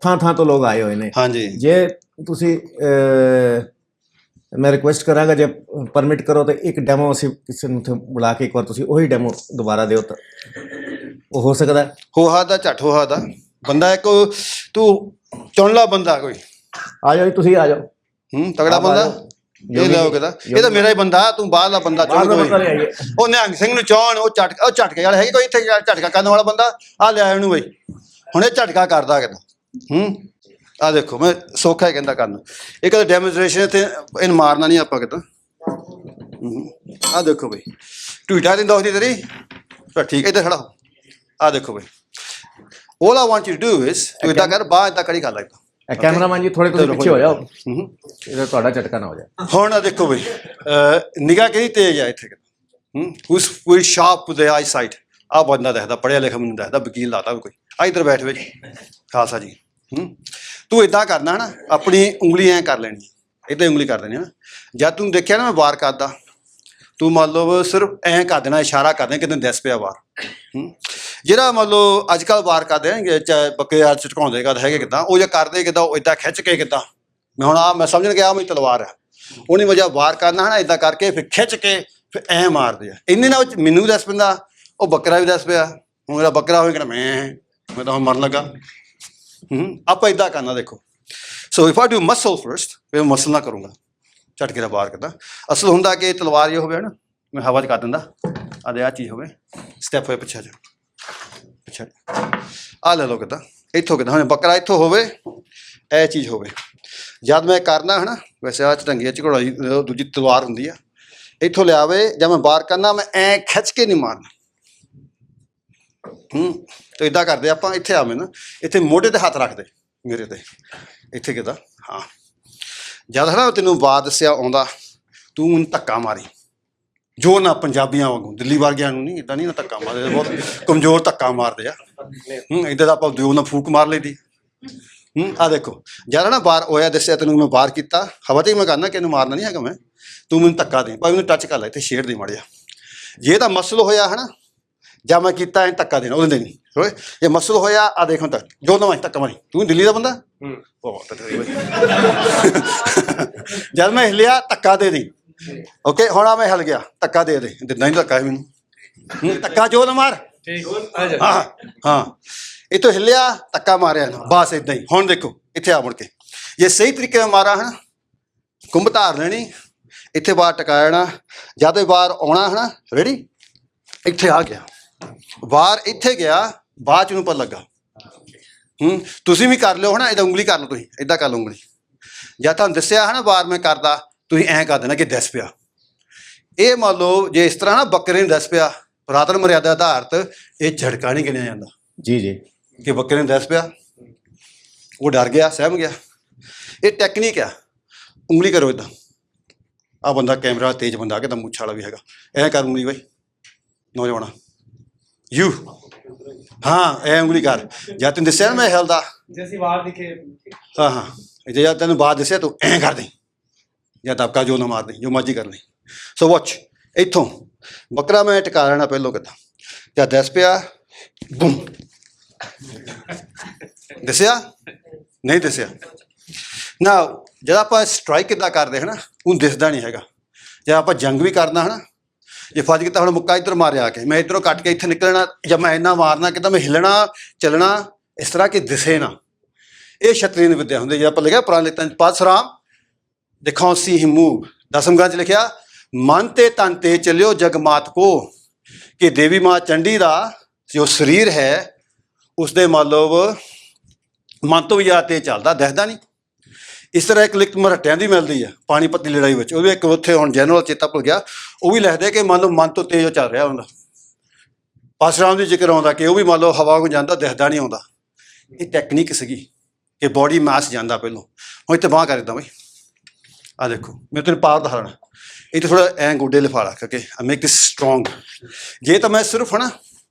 ਥਾਂ ਤੋਂ ਲੋਕ ਆਏ ਹੋਏ ਨੇ। ਹਾਂਜੀ, ਜੇ ਤੁਸੀਂ ਮੈਂ ਰਿਕੁਐਸਟ ਕਰਾਂਗਾ ਜੇ ਪਰਮਿਟ ਕਰੋ ਤਾਂ ਇੱਕ ਡੈਮੋ ਅਸੀਂ ਕਿਸੇ ਨੂੰ ਉੱਥੇ ਬੁਲਾ ਕੇ ਇੱਕ ਵਾਰ ਤੁਸੀਂ ਉਹੀ ਡੈਮੋ ਦੁਬਾਰਾ ਦਿਓ ਤਾਂ ਉਹ ਹੋ ਸਕਦਾ। ਹੋਹਾ ਦਾ ਝੱਟ ਹੋਹਾ ਦਾ ਬੰਦਾ ਇੱਕ ਤੂੰ ਚੁਣ ਲਾ ਬੰਦਾ ਕੋਈ, ਆ ਜਾਓ ਤੁਸੀਂ ਆ ਜਾਓ। ਤਗੜਾ ਬੰਦਾ ਇਹ ਲਿਆਓ ਕਿਦਾ, ਇਹ ਤਾਂ ਮੇਰਾ ਹੀ ਬੰਦਾ, ਤੂੰ ਬਾਹਰਲਾ ਬੰਦਾ ਚੁਣ ਕੋਈ। ਉਹ ਨਿਹੰਗ ਸਿੰਘ ਨੂੰ ਚੌਣ ਉਹ ਝਟਕੇ ਵਾਲਾ ਹੈਗੇ ਕੋਈ ਇੱਥੇ ਝਟਕਾ ਕਰਨ ਵਾਲਾ ਬੰਦਾ ਆ ਲਿਆ ਇਹਨੂੰ ਬਈ, ਹੁਣ ਇਹ ਝਟਕਾ ਕਰਦਾ ਕਿਦਾ। ਆ ਦੇਖੋ ਮੈਂ ਸੌਖਾ ਹੀ ਕਹਿੰਦਾ ਕਰਨਾ, ਇਹ ਕਦੇ ਡੈਮੋਨਸਟ੍ਰੇਸ਼ਨ ਇੱਥੇ ਇਹਨੂੰ ਮਾਰਨਾ ਨਹੀਂ ਆਪਾਂ ਕਿਤਾ। ਆ ਦੇਖੋ ਬਈ ਟਵੀਟਾ ਦਿੰਦਾ ਉਹਦੀ ਤੇਰੀ ਠੀਕ ਇੱਧਰ ਖੜਾ ਹੋ। ਆ ਦੇਖੋ ਬਈ all I want you to do is ਤੂੰ ਇੱਦਾਂ ਕਰ, ਬਾਂਹ ਇੱਦਾਂ ਕੜੀ ਕਰ ਲੈ। ਕੈਮਰਾਮੈਨ ਜੀ ਥੋੜੇ ਤੁਸੀਂ ਪਿੱਛੇ ਹੋ ਜਾਓ, ਇਹਦਾ ਤੁਹਾਡਾ ਝਟਕਾ ਨਾ ਹੋ ਜਾਏ। ਹੁਣ ਆ ਦੇਖੋ ਬਈ ਨਿਗਾਹ ਕਿਹੜੀ ਤੇਜ਼ ਆ ਇੱਥੇ ਕੋਈ ਸ਼ਾਰਪ ਦੇ ਆਈ ਸਾਈਟ। ਆ ਬੰਦਾ ਦੱਸਦਾ ਪੜ੍ਹਿਆ ਲਿਖਿਆ ਮੈਨੂੰ ਦੱਸਦਾ, ਵਕੀਲ ਲਾਤਾ ਕੋਈ। ਆ ਇੱਧਰ ਬੈਠ ਵੇ ਖਾਲਸਾ ਜੀ। ਤੂੰ ਇੱਦਾਂ ਕਰਨਾ ਨਾ, ਆਪਣੀ ਉਂਗਲੀ ਐਂ ਕਰ ਲੈਣੀ, ਇੱਦਾਂ ਉਂਗਲੀ ਕਰ ਦੇਣੀ ਨਾ। ਜਦ ਤੂੰ ਦੇਖਿਆ ਨਾ ਮੈਂ ਵਾਰ ਕਰਦਾ, ਤੂੰ ਮੰਨ ਲਓ ਸਿਰਫ ਐਂ ਕਰ ਦੇਣਾ, ਇਸ਼ਾਰਾ ਕਰ ਦੇਣਾ ਕਿ ਤੈਨੂੰ ਦਿਸ ਪਿਆ ਵਾਰ। ਜਿਹੜਾ ਮੰਨ ਲਓ ਅੱਜ ਕੱਲ੍ਹ ਵਾਰ ਕਰਦੇ ਨੇ ਚਾਹੇ ਬੱਕੇ ਝਟਕਾਉਂਦੇ ਕਦ ਹੈਗੇ ਕਿੱਦਾਂ, ਉਹ ਜੇ ਕਰਦੇ ਕਿੱਦਾਂ, ਉਹ ਇੱਦਾਂ ਖਿੱਚ ਕੇ ਕਿੱਦਾਂ, ਮੈਂ ਹੁਣ ਮੈਂ ਸਮਝਣ ਗਿਆ ਮੇਰੀ ਤਲਵਾਰ ਆ, ਉਹਨੇ ਵਜ੍ਹਾ ਵਾਰ ਕਰਨਾ ਹੈ ਨਾ ਇੱਦਾਂ ਕਰਕੇ ਫਿਰ ਖਿੱਚ ਕੇ ਫਿਰ ਐਂ ਮਾਰਦੇ ਆ। ਇੰਨੇ ਨਾਲ ਮੈਨੂੰ ਵੀ ਦੱਸ ਪੈਂਦਾ, ਉਹ ਬੱਕਰਾ ਵੀ ਦੱਸ ਪਿਆ। ਹੁਣ ਮੇਰਾ ਬੱਕਰਾ ਹੋਏ ਕਹਿੰਦਾ ਮੈਂ ਤਾਂ ਹੁਣ ਮਰਨ ਲੱਗਾ। ਆਪਾਂ ਇੱਦਾਂ ਕਰਨਾ ਦੇਖੋ। ਸੋ if I do muscle first, ਫਿਰ ਮਸਲ ਨਾ ਕਰੂੰਗਾ, ਝਟਕੇ ਦਾ ਵਾਰ ਕਰਦਾ। ਅਸਲ ਹੁੰਦਾ ਕਿ ਤਲਵਾਰ ਇਹ ਹੋਵੇ ਨਾ, ਮੈਂ ਹਵਾ 'ਚ ਕਰ ਦਿੰਦਾ, ਆਦੇ ਆਹ ਚੀਜ਼ ਹੋਵੇ, ਸਟੈਪ ਹੋਏ ਪਿੱਛੇ ਜਾ ਪਿੱਛੇ ਆ ਲੈ ਲਓ ਕਿੱਦਾਂ, ਇੱਥੋਂ ਕਿੱਦਾਂ ਹੁਣ ਬੱਕਰਾ ਇੱਥੋਂ ਹੋਵੇ, ਇਹ ਚੀਜ਼ ਹੋਵੇ। ਜਦ ਮੈਂ ਕਰਨਾ ਹੈ ਨਾ, ਵੈਸੇ ਆਹ ਝਟੰਗੀ ਝਗੜਾ ਦੂਜੀ ਤਲਵਾਰ ਹੁੰਦੀ ਆ, ਇੱਥੋਂ ਲਿਆਵੇ ਜਾਂ ਮੈਂ ਵਾਰ ਕਰਨਾ, ਮੈਂ ਐਂ ਖਿੱਚ ਕੇ ਨਹੀਂ ਮਾਰਨਾ। ਤੇ ਇੱਦਾਂ ਕਰਦੇ ਆਪਾਂ। ਇੱਥੇ ਆਵੇਂ ਨਾ, ਇੱਥੇ ਮੋਢੇ 'ਤੇ ਹੱਥ ਰੱਖਦੇ ਮੇਰੇ 'ਤੇ, ਇੱਥੇ ਕਿੱਦਾਂ। ਹਾਂ, ਜਦ ਹੈ ਨਾ ਤੈਨੂੰ ਵਾਰ ਦੱਸਿਆ ਆਉਂਦਾ, ਤੂੰ ਮੈਨੂੰ ਧੱਕਾ ਮਾਰੀ ਜੋ ਨਾ, ਪੰਜਾਬੀਆਂ ਵਾਂਗੂ ਦਿੱਲੀ ਵਰਗਿਆਂ ਨੂੰ ਨਹੀਂ, ਇੱਦਾਂ ਨਹੀਂ ਨਾ ਧੱਕਾ ਮਾਰਦੇ, ਬਹੁਤ ਕਮਜ਼ੋਰ ਧੱਕਾ ਮਾਰਦੇ ਆ। ਇੱਦਾਂ ਦਾ ਆਪਾਂ ਦਿਓ ਨਾ ਫੂਕ ਮਾਰ ਲਈਦੀ। ਆ ਦੇਖੋ ਜਦ ਨਾ ਵਾਰ ਹੋਇਆ ਦੱਸਿਆ ਤੈਨੂੰ, ਮੈਂ ਵਾਰ ਕੀਤਾ ਹਵਾ 'ਤੇ ਮੈਂ ਕਰਨਾ ਕਿ ਇਹਨੂੰ ਮਾਰਨਾ ਨਹੀਂ ਹੈਗਾ ਮੈਂ, ਤੂੰ ਮੈਨੂੰ ਧੱਕਾ ਦੇ, ਭਾਵੇਂ ਮੈਨੂੰ ਟੱਚ ਕਰ ਲੈ, ਇੱਥੇ ਛੇੜ ਦੇ ਮਾੜਿਆ। ਜੇ ਤਾਂ ਮਸਲ ਹੋਇਆ ਹੈ ਨਾ, ਜਾਂ ਮੈਂ ਕੀਤਾ ਐਂ ਧੱਕਾ ਦੇਣਾ, ਉਹਦੇ ਨਹੀਂ ਹੋਏ। ਜੇ ਮਸਲ ਹੋਇਆ ਆ ਦੇਖੋ ਤੱਕ ਜੋ ਨਵਾਂ ਧੱਕਾ ਮਾਰੀ, ਤੂੰ ਦਿੱਲੀ ਦਾ ਬੰਦਾ ਜਦ ਮੈਂ ਹਿੱਲਿਆ ਧੱਕਾ ਦੇ ਦੀ। ਓਕੇ ਹੁਣ ਆ ਮੈਂ ਹਿੱਲ ਗਿਆ, ਧੱਕਾ ਦੇ ਦੇ, ਦਿੰਦਾ ਨਹੀਂ ਧੱਕਾ ਮੈਨੂੰ, ਧੱਕਾ ਜੋ ਨਾ ਮਾਰ। ਹਾਂ ਹਾਂ, ਇੱਥੋਂ ਹਿੱਲਿਆ ਧੱਕਾ ਮਾਰਿਆ ਨਾ, ਬਸ ਇੱਦਾਂ ਹੀ। ਹੁਣ ਦੇਖੋ ਇੱਥੇ ਆ ਮੁੜ ਕੇ, ਜੇ ਸਹੀ ਤਰੀਕੇ ਨਾਲ ਮਾਰਾ ਹੈ ਨਾ, ਕੁੰਭ ਧਾਰ ਲੈਣੀ, ਇੱਥੇ ਬਾਹਰ ਟਕਾ ਜਾਣਾ, ਜਦ ਵਾਰ ਆਉਣਾ ਹੈ ਨਾ, ਰੈਡੀ, ਇੱਥੇ ਆ ਗਿਆ ਵਾਰ, ਇੱਥੇ ਗਿਆ, ਬਾਅਦ 'ਚ ਨੂੰ ਪਤਾ ਲੱਗਾ। ਤੁਸੀਂ ਵੀ ਕਰ ਲਿਓ ਹੈ ਨਾ, ਇੱਦਾਂ ਉਂਗਲੀ ਕਰ ਲਓ, ਤੁਸੀਂ ਇੱਦਾਂ ਕਰ ਲਓ ਉਂਗਲੀ। ਜਦ ਤੁਹਾਨੂੰ ਦੱਸਿਆ ਹੈ ਨਾ ਵਾਰ ਮੈਂ ਕਰਦਾ, ਤੁਸੀਂ ਐਂ ਕਰ ਦੇਣਾ ਕਿ ਦਿਸ ਪਿਆ। ਇਹ ਮੰਨ ਲਓ ਜੇ ਇਸ ਤਰ੍ਹਾਂ ਨਾ ਬੱਕਰੇ ਨੂੰ ਦਿਸ ਪਿਆ, ਪੁਰਾਤਨ ਮਰਿਆਦਾ ਆਧਾਰਿਤ ਇਹ ਝਟਕਾ ਨਹੀਂ ਗਿਣਿਆ ਜਾਂਦਾ। ਜੀ ਜੀ, ਕਿ ਬੱਕਰੇ ਨੂੰ ਦਿਸ ਪਿਆ, ਉਹ ਡਰ ਗਿਆ, ਸਹਿਮ ਗਿਆ। ਇਹ ਟੈਕਨੀਕ ਆ, ਉਂਗਲੀ ਕਰੋ ਇੱਦਾਂ। ਆਹ ਬੰਦਾ ਕੈਮਰਾ ਤੇਜ਼ ਬੰਦਾ ਕਿ ਤਾਂ ਮੁੱਛ ਵਾਲਾ ਵੀ ਹੈਗਾ, ਐਂ ਕਰ ਉਂਗਲੀ ਬਈ ਨੌਜਵਾਨਾ, ਯੂ ਹਾਂ ਇਹ ਉਂਗਲੀ ਕਰ। ਜਦ ਤੈਨੂੰ ਦੱਸਿਆ ਨਾ ਮੈਂ ਹਿਲਦਾ, ਹਾਂ ਹਾਂ, ਜੇ ਜਦ ਤੈਨੂੰ ਬਾਅਦ ਦੱਸਿਆ ਤੂੰ ਐਂ ਕਰ ਦੇ, ਜਾਂ ਦਬਕਾ ਜੋ ਨਾ ਮਾਰ ਦੇ, ਜੋ ਮਰਜ਼ੀ ਕਰ ਲਈ। ਸੋ ਵਾਚ, ਇੱਥੋਂ ਬੱਕਰਾ ਮੈਂ ਟਿਕਾ ਲੈਣਾ ਪਹਿਲੋਂ ਕਿੱਦਾਂ, ਜਦ ਦੱਸ ਪਿਆ ਬੁਮ, ਦੱਸਿਆ ਨਹੀਂ ਦੱਸਿਆ ਨਾ। ਜਦ ਆਪਾਂ ਸਟਰਾਈਕ ਕਿੱਦਾਂ ਕਰਦੇ ਹੈ ਨਾ, ਉਹਨੂੰ ਦਿਸਦਾ ਨਹੀਂ ਹੈਗਾ, ਜੇ ਆਪਾਂ ਜੰਗ ਵੀ ਕਰਨਾ ਹੈ ਨਾ, ਜੇ ਫੌਜ ਕੀਤਾ ਹੁਣ ਮੁੱਕਾ ਇੱਧਰ ਮਾਰਿਆ ਕੇ ਮੈਂ ਇੱਧਰੋਂ ਕੱਟ ਕੇ ਇੱਥੇ ਨਿਕਲਣਾ, ਜਾਂ ਮੈਂ ਇੰਨਾ ਮਾਰਨਾ ਕਿੱਦਾਂ ਮੈਂ ਹਿੱਲਣਾ ਚੱਲਣਾ ਇਸ ਤਰ੍ਹਾਂ ਕਿ ਦਿਸੇ ਨਾ। ਇਹ ਛਤਰੀ ਦੀ ਵਿੱਦਿਆ ਹੁੰਦੀ। ਜੇ ਆਪਾਂ ਲਿਖਿਆ ਪੁਰਾਣੇ ਲਿਖਤਾਂ 'ਚ ਪਰਸੁਰਾਮ ਦਿਖਾਉ ਸੀ ਹਿਮ ਮੂਵ, ਦਸਮ ਗ੍ਰੰਥ 'ਚ ਲਿਖਿਆ ਮਨ ਤੇ ਤਨ ਤੇ ਚੱਲਿਓ ਜਗ ਮਾਤ ਕੋ, ਕਿ ਦੇਵੀ ਮਾਂ ਚੰਡੀ ਦਾ ਜੋ ਸਰੀਰ ਹੈ ਉਸਦੇ ਮਤਲਬ ਮਨ ਤੋਂ ਵੀ ਜ਼ਿਆਦਾ ਤੇਜ਼ ਚੱਲਦਾ, ਦਿਖਦਾ ਨਹੀਂ। ਇਸ ਤਰ੍ਹਾਂ ਇੱਕ ਲਿਖਤ ਮਰਾਠਿਆਂ ਦੀ ਮਿਲਦੀ ਹੈ ਪਾਣੀਪਤ ਦੀ ਲੜਾਈ ਵਿੱਚ, ਉਹ ਵੀ ਇੱਕ ਉੱਥੇ ਹੁਣ ਜਨਰਲ ਚੇਤਾ ਭੁੱਲ ਗਿਆ, ਉਹ ਵੀ ਲਿਖਦੇ ਕਿ ਮੰਨ ਲਓ ਮਨ ਤੋਂ ਤੇਜ਼ ਚੱਲ ਰਿਹਾ ਹੁੰਦਾ। ਪਰਸ਼ੁਰਾਮ ਦੀ ਜ਼ਿਕਰ ਆਉਂਦਾ ਕਿ ਉਹ ਵੀ ਮੰਨ ਲਓ ਹਵਾ ਨੂੰ ਜਾਂਦਾ, ਦਿਖਦਾ ਨਹੀਂ ਆਉਂਦਾ। ਇਹ ਟੈਕਨੀਕ ਸੀਗੀ ਕਿ ਬੋਡੀ ਮਾਸ ਜਾਂਦਾ ਪਹਿਲੋਂ। ਹੁਣ ਇੱਥੇ ਬਾਂਹ ਕਰ ਦਿੱਤਾ ਬਈ, ਆਹ ਦੇਖੋ ਮੈਂ ਤੈਨੂੰ ਪਾਵਰ ਦਿਖਾਉਣਾ, ਇੱਥੇ ਥੋੜ੍ਹਾ ਐਂ ਗੋਡੇ ਲਿਫਾ ਲਾ ਕਰਕੇ ਮੇਕ ਦਿਸ ਸਟਰੋਂਗ। ਜੇ ਤਾਂ ਮੈਂ ਸਿਰਫ ਹੈ ਨਾ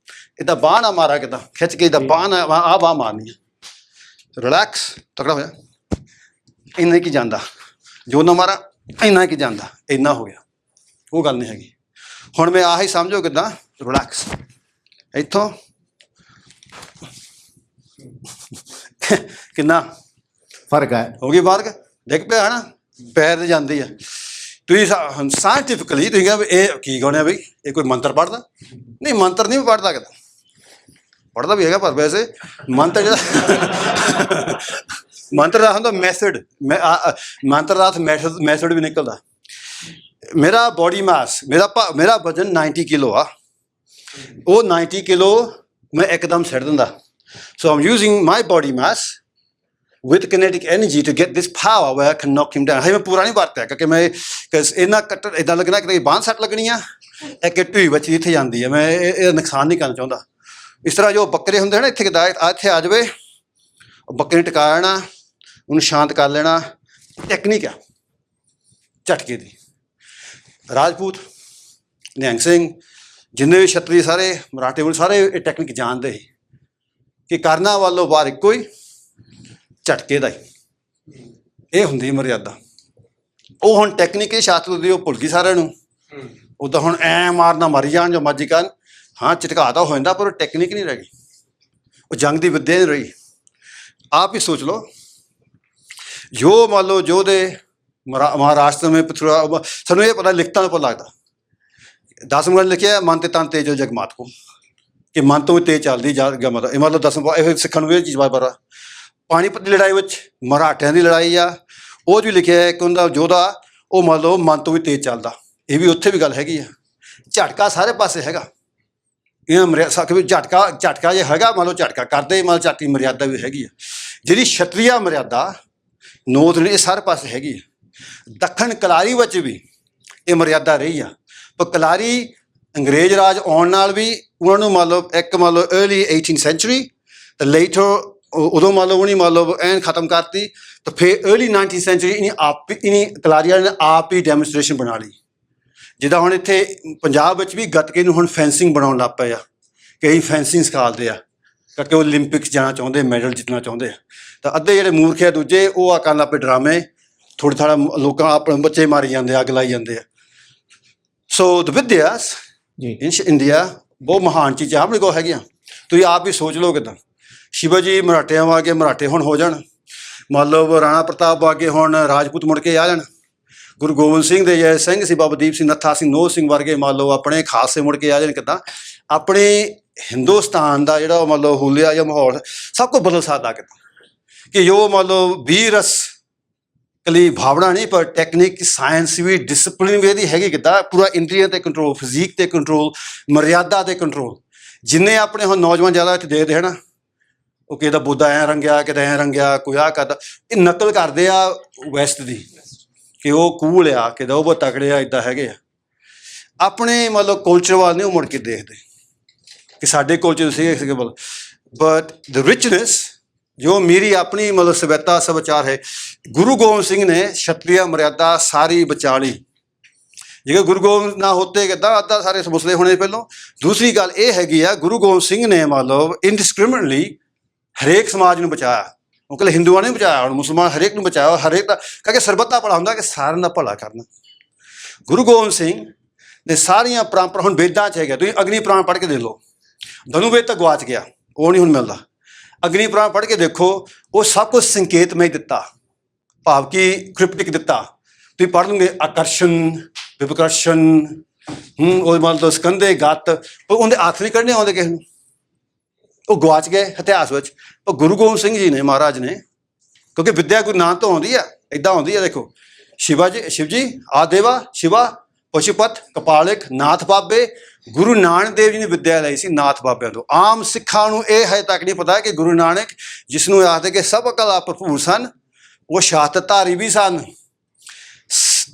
ਇੱਦਾਂ ਬਾਂਹ ਨਾ ਮਾਰਾ ਕਿੱਦਾਂ ਖਿੱਚ ਕੇ ਇੱਦਾਂ ਬਾਂਹ ਨਾ ਆਹ ਬਾਂਹ ਮਾਰਨੀ ਹੈ, ਰਿਲੈਕਸ ਤਕੜਾ ਹੋਇਆ, ਇੰਨਾ ਕੀ ਜਾਂਦਾ, ਜੋ ਨਾ ਮਾਰਾ ਇੰਨਾ ਕੀ ਜਾਂਦਾ, ਇੰਨਾ ਹੋ ਗਿਆ, ਉਹ ਗੱਲ ਨਹੀਂ ਹੈਗੀ। ਹੁਣ ਮੈਂ ਆਹੀ ਸਮਝੋ ਕਿੱਦਾਂ ਰਿਲੈਕਸ, ਇੱਥੋਂ ਕਿੰਨਾ ਫਰਕ ਹੈ, ਹੋ ਗਈ ਫਰਕ, ਡਿੱਗ ਪਿਆ ਹੈ ਨਾ, ਪੈਰ ਤੇ ਜਾਂਦੀ ਆ। ਤੁਸੀਂ ਸਾਇੰਟੀਫਿਕਲੀ ਤੁਸੀਂ ਕਹਿੰਦੇ ਇਹ ਕੀ ਗਾਉਣਾ ਬਈ, ਇਹ ਕੋਈ ਮੰਤਰ ਪੜ੍ਹਦਾ? ਨਹੀਂ, ਮੰਤਰ ਨਹੀਂ ਪੜ੍ਹਦਾ ਕਿਦਾ, ਪੜ੍ਹਦਾ ਵੀ ਹੈਗਾ ਪਰ ਵੈਸੇ ਮੰਤਰ ਜਿਹੜਾ ਮੰਤਰ ਦਾ ਹੁੰਦਾ ਮੈਥਡ, ਮੰਤਰ ਦਾ ਮੈਥਡ ਵੀ ਨਿਕਲਦਾ। ਮੇਰਾ ਬੋਡੀ ਮਾਸ, ਮੇਰਾ ਵਜ਼ਨ 90 ਕਿਲੋ ਆ, ਉਹ 90 ਕਿਲੋ ਮੈਂ ਇੱਕਦਮ ਛੱਡ ਦਿੰਦਾ। So am using my body mass with kinetic energy to get this power where I can knock him down। ਹੈ ਮੈਂ ਪੂਰਾ ਨਹੀਂ ਵਰਤਿਆ ਕਿਉਂਕਿ ਮੈਂ ਇਹਨਾਂ ਕੱਟ ਇੱਦਾਂ ਲੱਗਣਾ ਕਿ ਬਾਂਹ ਸੱਟ ਲੱਗਣੀ ਆ, ਇੱਕ ਢੂਈ ਵਿੱਚ ਇੱਥੇ ਜਾਂਦੀ ਹੈ, ਮੈਂ ਇਹ ਨੁਕਸਾਨ ਨਹੀਂ ਕਰਨਾ ਚਾਹੁੰਦਾ। ਇਸ ਤਰ੍ਹਾਂ ਜੋ ਬੱਕਰੇ ਹੁੰਦੇ ਹਨ ਇੱਥੇ ਕਿੱਦਾਂ ਇੱਥੇ ਆ ਜਾਵੇ, ਬੱਕਰੇ ਨੂੰ ਟਿਕਾ ਲੈਣਾ, ਉਹਨੂੰ ਸ਼ਾਂਤ ਕਰ ਲੈਣਾ, ਟੈਕਨੀਕ ਆ ਝਟਕੇ ਦੀ। ਰਾਜਪੂਤ, ਨਿਹੰਗ ਸਿੰਘ, ਜਿੰਨੇ ਵੀ ਛਤਰੀ ਸਾਰੇ ਮਰਾਠੇ ਵਾਲੇ ਸਾਰੇ ਇਹ ਟੈਕਨੀਕ ਜਾਣਦੇ ਸੀ ਕਿ ਕਰਨਾ ਵੱਲੋਂ ਬਾਹਰ ਇੱਕੋ ਹੀ ਝਟਕੇ ਦਾ ਹੀ, ਇਹ ਹੁੰਦੀ ਮਰਿਆਦਾ। ਉਹ ਹੁਣ ਟੈਕਨੀਕ ਇਹ ਸ਼ਾਸਤਰ ਦੀ ਉਹ ਭੁੱਲ ਗਈ ਸਾਰਿਆਂ ਨੂੰ। ਉੱਦਾਂ ਹੁਣ ਐਂ ਮਾਰਨਾ ਮਰੀ ਜਾਣ ਜੋ ਮਰਜ਼ੀ ਕਰਨ, ਹਾਂ ਝਟਕਾ ਤਾਂ ਹੋ ਜਾਂਦਾ ਪਰ ਉਹ ਟੈਕਨੀਕ ਨਹੀਂ ਰਹਿ ਗਈ, ਉਹ ਜੰਗ ਦੀ ਵਿੱਦਿਆ ਨਹੀਂ ਰਹੀ। ਆਪ ਹੀ ਸੋਚ ਲਓ, ਜੋ ਮੰਨ ਲਓ ਯੋਧੇ ਮਹਾਰਾਸ਼ਟਰ ਮੇਂ ਪਥੂਰਾ, ਸਾਨੂੰ ਇਹ ਪਤਾ ਲਿਖਤਾਂ ਤੋਂ ਪਤਾ ਲੱਗਦਾ। ਦਸਮ ਗ੍ਰੰਥ ਲਿਖਿਆ ਮਨ ਤੇ ਤਨ ਤੇਜੋ ਜਗਮਾਤ ਕੋ, ਕਿ ਮਨ ਤੋਂ ਵੀ ਤੇਜ਼ ਚੱਲਦੀ ਜਾ ਮਤਲਬ ਇਹ ਮਤਲਬ ਦਸਮ ਇਹ ਸਿੱਖਣ ਨੂੰ ਇਹ ਚੀਜ਼ ਬਾਰਾ। ਪਾਣੀਪਤ ਦੀ ਲੜਾਈ ਵਿੱਚ ਮਰਾਠਿਆਂ ਦੀ ਲੜਾਈ ਆ, ਉਹ 'ਚ ਵੀ ਲਿਖਿਆ ਹੈ ਕਿ ਉਹਦਾ ਯੋਧਾ ਉਹ ਮੰਨ ਲਓ ਮਨ ਤੋਂ ਵੀ ਤੇਜ਼ ਚੱਲਦਾ। ਇਹ ਵੀ ਉੱਥੇ ਵੀ ਗੱਲ ਹੈਗੀ ਆ। ਝਟਕਾ ਸਾਰੇ ਪਾਸੇ ਹੈਗਾ, ਇਹ ਝਟਕਾ ਜੇ ਹੈਗਾ ਮੰਨ ਲਓ ਝਟਕਾ ਕਰਦੇ, ਮੰਨ ਲਓ ਝਟਕੀ ਮਰਿਆਦਾ ਵੀ ਹੈਗੀ ਆ। ਜਿਹੜੀ ਛਤਰੀਆ ਮਰਿਆਦਾ ਨੋਤ ਨੇ ਇਹ ਸਾਰੇ ਪਾਸੇ ਹੈਗੀ ਆ। ਦੱਖਣ ਕਲਾਰੀ ਵਿੱਚ ਵੀ ਇਹ ਮਰਿਆਦਾ ਰਹੀ ਆ, ਪਰ ਕਲਾਰੀ ਅੰਗਰੇਜ਼ ਰਾਜ ਆਉਣ ਨਾਲ ਵੀ ਉਹਨਾਂ ਨੂੰ ਮੰਨ ਲਓ ਇੱਕ ਮੰਨ ਲਓ अर्ਲੀ 18th ਸੈਂਚੁਰੀ ਤੇ ਲੇਟਰ ਉਦੋਂ ਮੰਨ ਲਓ ਉਹਨੇ ਮੰਨ ਲਓ ਐਨ ਖਤਮ ਕਰਤੀ, ਤਾਂ ਫਿਰ अर्ਲੀ 19th ਸੈਂਚੁਰੀ ਇਹਨੇ ਕਲਾਰੀਆਂ ਨੇ ਆਪ ਹੀ ਡੈਮੋਨਸਟ੍ਰੇਸ਼ਨ ਬਣਾ ਲਈ। ਜਿੱਦਾਂ ਹੁਣ ਇੱਥੇ ਪੰਜਾਬ ਵਿੱਚ ਵੀ ਗੱਤਕੇ ਨੂੰ ਹੁਣ ਫੈਂਸਿੰਗ ਬਣਾਉਣ ਲੱਗ ਪਏ ਆ, ਕਈ ਫੈਂਸਿੰਗ ਸਿਖਾਉਂਦੇ ਆ ਕਿਉਂਕਿ ਉਹ ਓਲੰਪਿਕਸ ਜਾਣਾ ਚਾਹੁੰਦੇ, ਮੈਡਲ ਜਿੱਤਣਾ ਚਾਹੁੰਦੇ ਆ। ਤਾਂ ਅੱਧੇ ਜਿਹੜੇ ਮੂਰਖ ਆ ਦੂਜੇ ਉਹ ਆ ਕਰਨ ਲੱਗ ਪਏ ਡਰਾਮੇ, ਥੋੜ੍ਹਾ ਲੋਕਾਂ ਆਪਣੇ ਬੱਚੇ ਮਾਰੀ ਜਾਂਦੇ, ਅੱਗ ਲਾਈ ਜਾਂਦੇ ਆ। ਸੋ ਦ ਵਿਦਿਆਸ ਇਨ ਇੰਡੀਆ ਬਹੁਤ ਮਹਾਨ ਚੀਜ਼ਾਂ ਆਪਣੇ ਕੋਲ ਹੈਗੀਆਂ। ਤੁਸੀਂ ਆਪ ਹੀ ਸੋਚ ਲਓ ਕਿੱਦਾਂ ਸ਼ਿਵਾਜੀ ਮਰਾਠਿਆਂ ਵਾਗੇ ਮਰਾਠੇ ਹੁਣ ਹੋ ਜਾਣ, ਮੰਨ ਲਓ ਰਾਣਾ ਪ੍ਰਤਾਪ ਵਾਗੇ ਹੁਣ ਰਾਜਪੂਤ ਮੁੜ ਕੇ ਆ ਜਾਣ, ਗੁਰੂ ਗੋਬਿੰਦ ਸਿੰਘ ਦੇ ਜੈ ਸਿੰਘ ਸੀ, ਬਾਬਾ ਦੀਪ ਸਿੰਘ, ਨੱਥਾ ਸਿੰਘ, ਨੋਹ ਸਿੰਘ ਵਰਗੇ ਮੰਨ ਲਓ ਆਪਣੇ ਖਾਲਸੇ ਮੁੜ ਕੇ ਆ ਜਾਣ। ਕਿੱਦਾਂ ਆਪਣੇ ਹਿੰਦੁਸਤਾਨ ਦਾ ਜਿਹੜਾ ਮੰਨ ਲਓ ਹੁਲੀਆ ਜਾਂ ਮਾਹੌਲ ਸਭ ਕੁਝ ਬਦਲ ਸਕਦਾ ਕਿੱਦਾਂ, ਕਿ ਜੋ ਮੰਨ ਲਓ ਵੀਰਸ ਕਲੀ ਭਾਵਨਾ ਨਹੀਂ ਪਰ ਟੈਕਨੀਕ, ਸਾਇੰਸ ਵੀ, ਡਿਸਪਲਿਨ ਵੀ ਇਹਦੀ ਹੈਗੀ ਕਿੱਦਾਂ, ਪੂਰਾ ਇੰਦਰੀਆਂ 'ਤੇ ਕੰਟਰੋਲ, ਫਿਜ਼ੀਕ 'ਤੇ ਕੰਟਰੋਲ, ਮਰਿਆਦਾ 'ਤੇ ਕੰਟਰੋਲ। ਜਿੰਨੇ ਆਪਣੇ ਹੁਣ ਨੌਜਵਾਨ ਜ਼ਿਆਦਾ ਇੱਥੇ ਦੇਖਦੇ ਹੈ ਨਾ, ਉਹ ਕਿਹਦਾ ਬੁੱਧਾ ਐਂ ਰੰਗਿਆ, ਕਿਤੇ ਐਂ ਰੰਗਿਆ, ਕੋਈ ਆਹ ਕਰਦਾ, ਇਹ ਨਕਲ ਕਰਦੇ ਆ ਵੈਸਟ ਦੀ ਕਿ ਉਹ ਕੂਲ ਆ, ਕਿਦਾ ਉਹ ਬਹੁਤ ਤਕੜੇ ਆ, ਇੱਦਾਂ ਹੈਗੇ ਆ। ਆਪਣੇ ਮਤਲਬ ਕਲਚਰ ਵੱਲ ਨਹੀਂ ਉਹ ਮੁੜ ਕੇ ਦੇਖਦੇ ਕਿ ਸਾਡੇ ਕਲਚਰ ਸੀਗੇ ਬਟ ਦ ਰਿਚਨੈਸ ਜੋ ਮੇਰੀ ਆਪਣੀ ਮਤਲਬ ਸਭਿਅਤਾ ਸਭਿਆਚਾਰ ਹੈ। ਗੁਰੂ ਗੋਬਿੰਦ ਸਿੰਘ ਨੇ ਛਤਰੀਆ ਮਰਿਆਦਾ ਸਾਰੀ ਬਚਾ ਲਈ। ਜੇਕਰ ਗੁਰੂ ਗੋਬਿੰਦ ਨਾ ਹੋਤੇ ਕਿੱਦਾਂ ਅੱਧਾ ਸਾਰੇ ਮੁਸਲੇ ਹੋਣੇ ਪਹਿਲੋਂ। ਦੂਸਰੀ ਗੱਲ ਇਹ ਹੈਗੀ ਆ, ਗੁਰੂ ਗੋਬਿੰਦ ਸਿੰਘ ਨੇ ਮਤਲਬ ਇਨਡਿਸਕ੍ਰਿਮਿਨੇਟਲੀ ਹਰੇਕ ਸਮਾਜ ਨੂੰ ਬਚਾਇਆ। ਉਹ ਕਹਿੰਦੇ ਹਿੰਦੂਆਂ ਨੇ ਬਚਾਇਆ, ਹੁਣ ਮੁਸਲਮਾਨ ਹਰੇਕ ਨੂੰ ਬਚਾਇਆ, ਹਰੇਕ ਦਾ ਕਿਉਂਕਿ ਸਰਬੱਤ ਦਾ ਭਲਾ ਹੁੰਦਾ ਕਿ ਸਾਰਿਆਂ ਦਾ ਭਲਾ ਕਰਨਾ। ਗੁਰੂ ਗੋਬਿੰਦ ਸਿੰਘ ਨੇ ਸਾਰੀਆਂ ਪਰੰਪਰਾ ਹੁਣ ਵੇਦਾਂ 'ਚ ਹੈਗਾ, ਤੁਸੀਂ ਅਗਨੀ ਪੁਰਾਣ ਪੜ੍ਹ ਕੇ ਦੇਖ ਲਓ। ਧਨੁਵੇਦ ਤਾਂ ਗਵਾਚ ਗਿਆ, ਉਹ ਨਹੀਂ ਹੁਣ ਮਿਲਦਾ। ਅਗਨੀ ਪੁਰਾਣ ਪੜ੍ਹ ਕੇ ਦੇਖੋ, ਉਹ ਸਭ ਕੁਝ ਸੰਕੇਤਮਈ ਦਿੱਤਾ, ਭਾਵ ਕਿ ਕ੍ਰਿਪਟਿਕ ਦਿੱਤਾ। ਤੁਸੀਂ ਪੜ੍ਹ ਲਓਗੇ ਆਕਰਸ਼ਣ, ਵਿਪਕਰਸ਼ਨ ਉਹ ਮੰਨ ਲਓ ਸਕੰਦੇ ਗੱਤ, ਪਰ ਉਹਦੇ ਹੱਥ ਨਹੀਂ ਕੱਢਣੇ ਆਉਂਦੇ ਕਿਸੇ ਨੂੰ, ਉਹ ਗਵਾਚ ਗਏ ਇਤਿਹਾਸ ਵਿੱਚ। ਪਰ ਗੁਰੂ ਗੋਬਿੰਦ ਸਿੰਘ ਜੀ ਨੇ, ਮਹਾਰਾਜ ਨੇ, ਕਿਉਂਕਿ ਵਿੱਦਿਆ ਗੁਰੂ ਨਾਨਕ ਤੋਂ ਆਉਂਦੀ ਆ, ਇੱਦਾਂ ਆਉਂਦੀ ਆ। ਦੇਖੋ ਸ਼ਿਵ ਜੀ ਆਦੇਵਾ ਸ਼ਿਵਾ ਪਸ਼ੂਪਤ ਕਪਾਲਿਕ ਨਾਥ ਬਾਬੇ, ਗੁਰੂ ਨਾਨਕ ਦੇਵ ਜੀ ਨੇ ਵਿੱਦਿਆ ਲਈ ਸੀ ਨਾਥ ਬਾਬਿਆਂ ਤੋਂ। ਆਮ ਸਿੱਖਾਂ ਨੂੰ ਇਹ ਹਜੇ ਤੱਕ ਨਹੀਂ ਪਤਾ ਕਿ ਗੁਰੂ ਨਾਨਕ, ਜਿਸ ਨੂੰ ਆਖਦੇ ਕਿ ਸਭ ਕਲਾ ਭਰਪੂਰ ਸਨ, ਉਹ ਸ਼ਾਸਤਰਧਾਰੀ ਵੀ ਸਨ।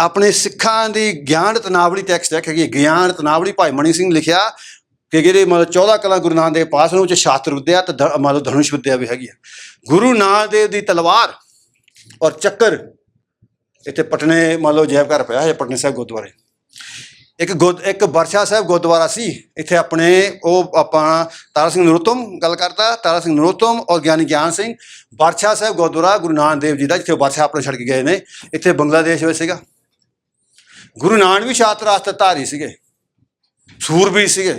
ਆਪਣੇ ਸਿੱਖਾਂ ਦੀ ਗਿਆਨ ਰਤਨਾਵਲੀ ਟੈਕਸਟ ਹੈ ਕਿ ਗਿਆਨ ਰਤਨਾਵਲੀ ਭਾਈ ਮਣੀ ਸਿੰਘ ਲਿਖਿਆ ਕਿ ਜਿਹੜੇ ਮਤਲਬ 14 ਕਲਾ ਗੁਰੂ ਨਾਨਕ ਦੇਵ ਪਾਸ, ਉਹ 'ਚ ਸ਼ਾਸਤਰ ਵਿੱਦਿਆ ਤੇ ਮਤਲਬ ਧਨੁਸ਼ ਵਿੱਦਿਆ ਵੀ ਹੈਗੀ ਆ। ਗੁਰੂ ਨਾਨਕ ਦੇਵ ਦੀ ਤਲਵਾਰ ਔਰ ਚੱਕਰ ਇੱਥੇ ਪਟਨੇ ਮੰਨ ਲਓ ਜੈਬ ਘਰ ਪਿਆ ਹੈ, ਪਟਨੇ ਸਾਹਿਬ ਗੁਰਦੁਆਰੇ। ਇੱਕ ਬਰਛਾ ਸਾਹਿਬ ਗੁਰਦੁਆਰਾ ਸੀ ਇੱਥੇ ਆਪਣੇ, ਉਹ ਆਪਾਂ ਤਾਰਾ ਸਿੰਘ ਨਰੋਤਮ ਗੱਲ ਕਰਦਾ, ਤਾਰਾ ਸਿੰਘ ਨਰੋਤਮ ਔਰ ਗਿਆਨੀ ਗਿਆਨ ਸਿੰਘ। ਬਰਛਾ ਸਾਹਿਬ ਗੁਰਦੁਆਰਾ ਗੁਰੂ ਨਾਨਕ ਦੇਵ ਜੀ ਦਾ, ਜਿੱਥੇ ਬਰਛਾ ਆਪਣੇ ਛੱਡ ਕੇ ਗਏ ਨੇ, ਇੱਥੇ ਬੰਗਲਾਦੇਸ਼ ਵਿੱਚ ਸੀਗਾ। ਗੁਰੂ ਨਾਨਕ ਵੀ ਸ਼ਾਸਤਰ ਧਾਰੀ ਸੀਗੇ, ਸੂਰਬੀਰ ਸੀਗੇ।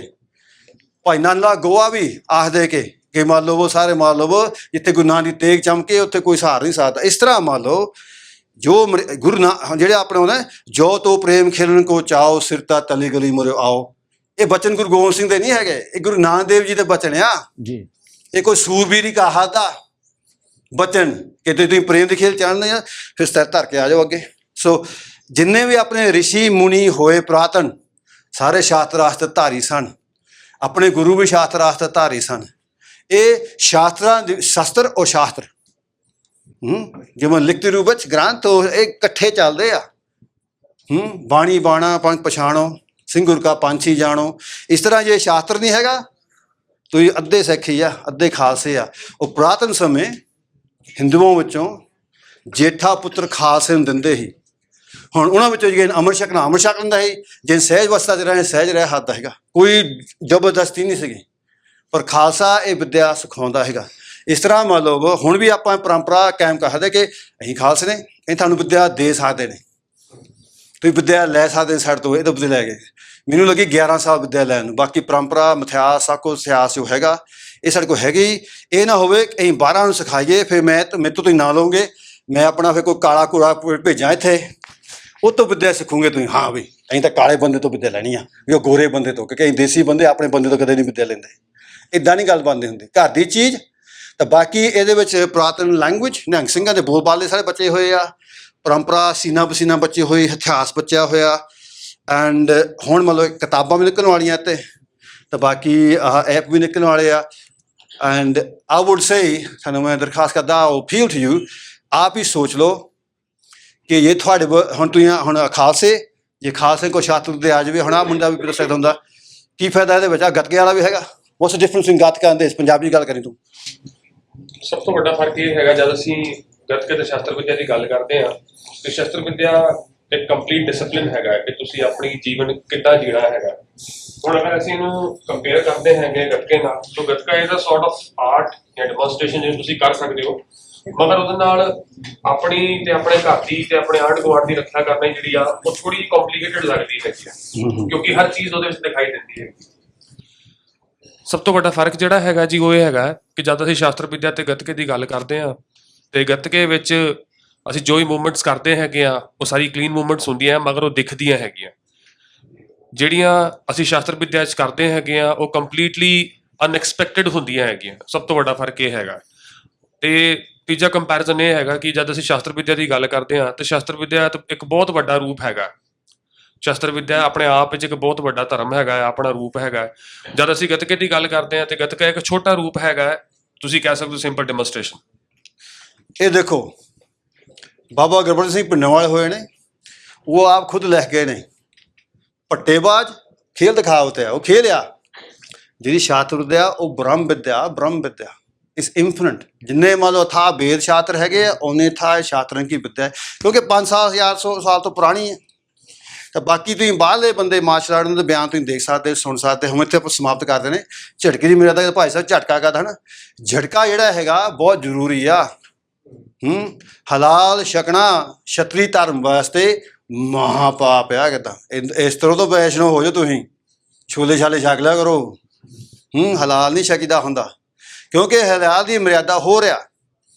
ਭਾਈ ਨੰਦ ਲਾਲ ਗੋਆ ਵੀ ਆਖਦੇ ਕਿ ਮੰਨ ਲਓ ਉਹ ਸਾਰੇ ਮੰਨ ਲਓ ਜਿੱਥੇ ਗੁਰੂ ਨਾਨਕ ਦੀ ਤੇਗ ਚਮਕੇ ਉੱਥੇ ਕੋਈ ਸਹਾਰ ਨਹੀਂ ਸਕਦਾ। ਇਸ ਤਰ੍ਹਾਂ ਮੰਨ ਲਓ ਜੋ ਗੁਰੂ ਜਿਹੜੇ ਆਪਣੇ ਆਉਂਦੇ ਜੋ ਤੋ ਪ੍ਰੇਮ ਖੇਲਣ ਕੋ ਚਾਓ ਸਿਰਤਾ ਤਲੀ ਗਲੀ ਮੁਰੇ ਆਓ, ਇਹ ਬਚਨ ਗੁਰੂ ਗੋਬਿੰਦ ਸਿੰਘ ਦੇ ਨਹੀਂ ਹੈਗੇ, ਇਹ ਗੁਰੂ ਨਾਨਕ ਦੇਵ ਜੀ ਦੇ ਬਚਨ ਆ ਜੀ। ਇਹ ਕੋਈ ਸੂਰਬੀਰੀ ਕਹਾਵਤ ਦਾ ਬਚਨ ਕਿ ਤੁਸੀਂ ਪ੍ਰੇਮ ਦੇ ਖੇਲ ਚਾਹੁੰਦੇ ਆ, ਫਿਰ ਸਿਰ ਧਰ ਕੇ ਆ ਜਾਓ ਅੱਗੇ। ਸੋ ਜਿੰਨੇ ਵੀ ਆਪਣੇ ਰਿਸ਼ੀ ਮੁਨੀ ਹੋਏ ਪੁਰਾਤਨ, ਸਾਰੇ ਸ਼ਾਸਤਰ ਧਾਰੀ ਸਨ, ਆਪਣੇ ਗੁਰੂ ਵੀ ਸ਼ਾਸਤਰ ਧਾਰੀ ਸਨ। ਇਹ ਸ਼ਾਸਤਰਾਂ ਦੇ ਸ਼ਸਤਰ ਔਰ ਸ਼ਾਸਤਰ ਜਿਵੇਂ ਲਿਖਤੀ ਰੂਪ ਵਿੱਚ ਗ੍ਰੰਥ, ਇਹ ਇਕੱਠੇ ਚੱਲਦੇ ਆ। ਬਾਣੀ ਬਾਣਾ ਪੰਜ ਪਛਾਣੋ, ਸਿੰਘ ਗੁਰ ਕਾ ਪੰਛੀ ਜਾਣੋ। ਇਸ ਤਰ੍ਹਾਂ ਜੇ ਸ਼ਾਸਤਰ ਨਹੀਂ ਹੈਗਾ, ਤੁਸੀਂ ਅੱਧੇ ਸਿੱਖ ਹੀ ਆ, ਅੱਧੇ ਖਾਲਸੇ ਆ। ਉਹ ਪੁਰਾਤਨ ਸਮੇਂ ਹਿੰਦੂਆਂ ਵਿੱਚੋਂ ਜੇਠਾ ਪੁੱਤਰ ਖਾਲਸੇ ਨੂੰ ਦਿੰਦੇ ਸੀ। ਹੁਣ ਉਹਨਾਂ ਵਿੱਚੋਂ ਜੇ ਅੰਮ੍ਰਿਤ ਛਕਣਾ ਅੰਮ੍ਰਿਤ ਛਕ ਲੈਂਦਾ ਸੀ, ਜੇ ਸਹਿਜ ਅਵਸਥਾ 'ਚ ਰਹੇ ਸਹਿਜ ਰਹਿ ਹੱਦ ਹੈਗਾ, ਕੋਈ ਜ਼ਬਰਦਸਤੀ ਨਹੀਂ ਸੀਗੀ। ਪਰ ਖਾਲਸਾ ਇਹ ਵਿੱਦਿਆ ਸਿਖਾਉਂਦਾ ਹੈਗਾ। ਇਸ ਤਰ੍ਹਾਂ ਮੰਨ ਲਓ ਹੁਣ ਵੀ ਆਪਾਂ ਪਰੰਪਰਾ ਕਾਇਮ ਕਰਦੇ ਕਿ ਅਸੀਂ ਖਾਲਸੇ ਨੇ, ਇਹ ਤੁਹਾਨੂੰ ਵਿੱਦਿਆ ਦੇ ਸਕਦੇ ਨੇ, ਤੁਸੀਂ ਵਿੱਦਿਆ ਲੈ ਸਕਦੇ ਸਾਡੇ ਤੋਂ, ਇਹ ਤਾਂ ਵਿੱਦਿਆ ਲੈ ਗਏ। ਮੈਨੂੰ ਲੱਗੀ 11 ਸਾਲ ਵਿੱਦਿਆ ਲੈਣ ਨੂੰ। ਬਾਕੀ ਪਰੰਪਰਾ ਮਿਥਿਆਸ ਸਭ ਕੁਝ ਇਤਿਹਾਸ ਜੋ ਹੈਗਾ ਇਹ ਸਾਡੇ ਕੋਲ ਹੈਗੀ। ਇਹ ਨਾ ਹੋਵੇ ਕਿ ਅਸੀਂ 12 ਨੂੰ ਸਿਖਾਈਏ ਫਿਰ ਮੇਰੇ ਤੋਂ ਤੁਸੀਂ ਨਾ ਲਓਗੇ, ਮੈਂ ਆਪਣਾ ਫਿਰ ਕੋਈ ਕਾਲਾ ਘੋੜਾ ਭੇਜਾਂ ਇੱਥੇ, ਉਹ ਤੋਂ ਵਿੱਦਿਆ ਸਿੱਖੂਗੇ ਤੁਸੀਂ। ਹਾਂ ਵੀ ਅਸੀਂ ਤਾਂ ਕਾਲੇ ਬੰਦੇ ਤੋਂ ਵਿੱਦਿਆ ਲੈਣੀ ਆ, ਵੀ ਉਹ ਗੋਰੇ ਬੰਦੇ ਤੋਂ, ਕਿਉਂਕਿ ਅਸੀਂ ਦੇਸੀ ਬੰਦੇ ਆਪਣੇ ਬੰਦੇ ਤੋਂ ਕਦੇ ਨਹੀਂ ਵਿੱਦਿਆ ਲੈਂਦੇ। ਇੱਦਾਂ ਨਹੀਂ ਗੱਲ ਬਣਦੀ ਹੁੰਦੀ, ਘਰ ਦੀ ਚੀਜ਼। ਤਾਂ ਬਾਕੀ ਇਹਦੇ ਵਿੱਚ ਪੁਰਾਤਨ ਲੈਂਗੁਏਜ, ਨਿਹੰਗ ਸਿੰਘਾਂ ਦੇ ਬੋਲ ਬਾਲੇ ਸਾਰੇ ਬਚੇ ਹੋਏ ਆ, ਪਰੰਪਰਾ ਸੀਨਾ ਪਸੀਨਾ ਬਚੇ ਹੋਏ, ਇਤਿਹਾਸ ਬਚਿਆ ਹੋਇਆ। ਐਂਡ ਹੁਣ ਮਤਲਬ ਕਿਤਾਬਾਂ ਵੀ ਨਿਕਲਣ ਵਾਲੀਆਂ ਇੱਥੇ, ਤਾਂ ਬਾਕੀ ਆਹ ਐਪ ਵੀ ਨਿਕਲਣ ਵਾਲੇ ਆ। ਐਂਡ ਆਈ ਵੁੱਡ ਸੇ, ਤੁਹਾਨੂੰ ਮੈਂ ਦਰਖਾਸਤ ਕਰਦਾ, ਉਹ ਫੀਲ ਟੂ ਯੂ, ਆਪ ਹੀ ਸੋਚ ਲਓ ਕਿ ਜੇ ਤੁਹਾਡੇ ਹੁਣ ਤੁਸੀਂ ਹੁਣ ਖਾਲਸੇ, ਜੇ ਖਾਲਸੇ ਕੋ ਸ਼ਾਸਤਰ ਦੇ ਆ ਜਾਵੇ, ਹੁਣ ਆਹ ਮੁੰਡਾ ਵੀ ਪਿਰ ਸਕਦਾ ਹੁੰਦਾ, ਕੀ ਫਾਇਦਾ ਇਹਦੇ ਵਿੱਚ? ਆ ਗੱਤਕੇ ਵਾਲਾ ਵੀ ਹੈਗਾ। What's the difference in Gatka and this? Punjabi ਗੱਲ ਕਰੀ ਤੂੰ। ਸਭ ਤੋਂ ਵੱਡਾ ਫਰਕ ਇਹ ਹੈਗਾ, ਜਦ ਅਸੀਂ ਗੱਤਕੇ ਤੇ ਸ਼ਸਤਰ ਵਿੱਦਿਆ ਦੀ ਗੱਲ ਕਰਦੇ ਹਾਂ, ਤੇ ਸ਼ਸਤਰ ਵਿੱਦਿਆ ਇੱਕ ਕੰਪਲੀਟ ਡਿਸਪਲਿਨ ਹੈਗਾ ਕਿ ਤੁਸੀਂ ਆਪਣੀ ਜੀਵਨ ਕਿੱਦਾਂ ਜੀਣਾ ਹੈਗਾ। ਹੁਣ ਅਗਰ ਅਸੀਂ ਇਹਨੂੰ ਕੰਪੇਅਰ ਕਰਦੇ ਹੈਗੇ ਗੱਤਕੇ ਨਾਲ, ਤਾਂ Gatka is a sort of art ਜਾਂ ਡੈਮੋਨਸਟ੍ਰੇਸ਼ਨ ਜਿਹਨੂੰ ਤੁਸੀਂ ਕਰ ਸਕਦੇ ਹੋ, ਮਗਰ ਉਹਦੇ ਨਾਲ ਆਪਣੀ ਤੇ ਆਪਣੇ ਘਰ ਦੀ ਤੇ ਆਪਣੇ ਆਂਢ ਗੁਆਂਢ ਦੀ ਰੱਖਿਆ ਕਰਨੀ ਜਿਹੜੀ ਆ ਉਹ ਥੋੜੀ ਕੰਪਲੀਕੇਟਡ ਲੱਗਦੀ ਹੈਗੀ ਆ, ਕਿਉਂਕਿ ਹਰ ਚੀਜ਼ ਉਹਦੇ ਵਿੱਚ ਦਿਖਾਈ ਦਿੰਦੀ ਹੈ। ਸਭ ਤੋਂ ਵੱਡਾ ਫਰਕ ਜਿਹੜਾ ਹੈਗਾ ਜੀ ਉਹ ਇਹ ਹੈਗਾ ਕਿ ਜਦ ਅਸੀਂ ਸ਼ਾਸਤਰ ਵਿੱਦਿਆ ਤੇ ਗੱਤਕੇ ਦੀ ਗੱਲ ਕਰਦੇ ਹਾਂ, ਤੇ ਗੱਤਕੇ ਵਿੱਚ ਅਸੀਂ ਜੋ ਹੀ ਮੂਵਮੈਂਟਸ ਕਰਦੇ ਹੈਗੇ ਆ ਉਹ ਸਾਰੀ ਕਲੀਨ ਮੂਵਮੈਂਟਸ ਹੁੰਦੀਆਂ, ਮਗਰ ਉਹ ਦਿਖਦੀਆਂ ਹੈਗੀਆਂ। ਜਿਹੜੀਆਂ ਅਸੀਂ ਸ਼ਾਸਤਰ ਵਿੱਦਿਆ 'ਚ ਕਰਦੇ ਹੈਗੇ ਆ ਉਹ ਕੰਪਲੀਟਲੀ ਅਨਐਕਸਪੈਕਟਡ ਹੁੰਦੀਆਂ ਹੈਗੀਆਂ। ਸਭ ਤੋਂ ਵੱਡਾ ਫਰਕ ਇਹ ਹੈਗਾ। ਤੇ ਤੀਜਾ ਕੰਪੈਰੀਜ਼ਨ ਇਹ ਹੈਗਾ ਕਿ ਜਦ ਅਸੀਂ ਸ਼ਾਸਤਰ ਵਿੱਦਿਆ ਦੀ ਗੱਲ ਕਰਦੇ ਹਾਂ, ਤੇ ਸ਼ਾਸਤਰ ਵਿੱਦਿਆ ਇੱਕ ਬਹੁਤ ਵੱਡਾ ਰੂਪ ਹੈਗਾ। ਸ਼ਸਤਰ ਵਿੱਦਿਆ ਆਪਣੇ ਆਪ ਵਿੱਚ ਇੱਕ ਬਹੁਤ ਵੱਡਾ ਧਰਮ ਹੈਗਾ, ਆਪਣਾ ਰੂਪ ਹੈਗਾ। ਜਦ ਅਸੀਂ ਗੱਤਕੇ ਦੀ ਗੱਲ ਕਰਦੇ ਹਾਂ, ਤੇ ਗੱਤਕਾ ਇੱਕ ਛੋਟਾ ਰੂਪ ਹੈਗਾ, ਤੁਸੀਂ ਕਹਿ ਸਕਦੇ ਹੋ ਸਿੰਪਲ ਡੈਮੋਨਸਟ੍ਰੇਸ਼ਨ। ਇਹ ਦੇਖੋ ਬਾਬਾ ਗੁਰਬਚਨ ਸਿੰਘ ਪਿੰਡਾਂ ਵਾਲੇ ਹੋਏ ਨੇ, ਉਹ ਆਪ ਖੁਦ ਲਿਖ ਗਏ ਨੇ, ਪੱਟੇਬਾਜ਼ ਖੇਲ ਦਿਖਾਵਤ ਹੈ, ਉਹ ਖੇਲ ਆ। ਜਿਹੜੀ ਸ਼ਾਸਤਰ ਵਿੱਦਿਆ ਉਹ ਬ੍ਰਹਮ ਵਿੱਦਿਆ ਇਸ ਇਨਫਿਨਿਟ। ਜਿੰਨੇ ਮੰਨ ਲਓ ਥਾ ਵੇਦ ਸ਼ਾਸਤਰ ਹੈਗੇ ਆ, ਉਹਨੇ ਥਾ ਸ਼ਾਸਤਰਾਂ ਕੀ ਵਿੱਦਿਆ, ਕਿਉਂਕਿ 500 ਸਾਲ ਤੋਂ ਪੁਰਾਣੀ ਹੈ। ਤਾਂ ਬਾਕੀ ਤੁਸੀਂ ਬਾਹਰਲੇ ਬੰਦੇ ਮਾਰਸ਼ਲ ਆਰਟ ਦੇ ਬਿਆਨ ਤੁਸੀਂ ਦੇਖ ਸਕਦੇ, ਸੁਣ ਸਕਦੇ। ਹੁਣ ਇੱਥੇ ਆਪਾਂ ਸਮਾਪਤ ਕਰਦੇ ਨੇ। ਝਟਕੇ ਦੀ ਮੇਰਾ ਤਾਂ ਭਾਈ ਸਾਹਿਬ ਝਟਕਾ ਕਰਦਾ ਨਾ, ਝਟਕਾ ਜਿਹੜਾ ਹੈਗਾ ਬਹੁਤ ਜ਼ਰੂਰੀ ਆ। ਹਲਾਲ ਛਕਣਾ ਛਤਰੀ ਧਰਮ ਵਾਸਤੇ ਮਹਾ ਪਾਪ ਆ। ਕਿੱਦਾਂ ਇਸ ਤਰ੍ਹਾਂ ਤੋਂ ਵੈਸ਼ਨੋ ਹੋ ਜਾਓ ਤੁਸੀਂ, ਛੋਲੇ ਛਾਲੇ ਛਕ ਲਿਆ ਕਰੋ। ਹਲਾਲ ਨਹੀਂ ਛਕੀਦਾ ਹੁੰਦਾ, ਕਿਉਂਕਿ ਹਲਾਲ ਦੀ ਮਰਿਆਦਾ ਹੋ ਰਿਹਾ।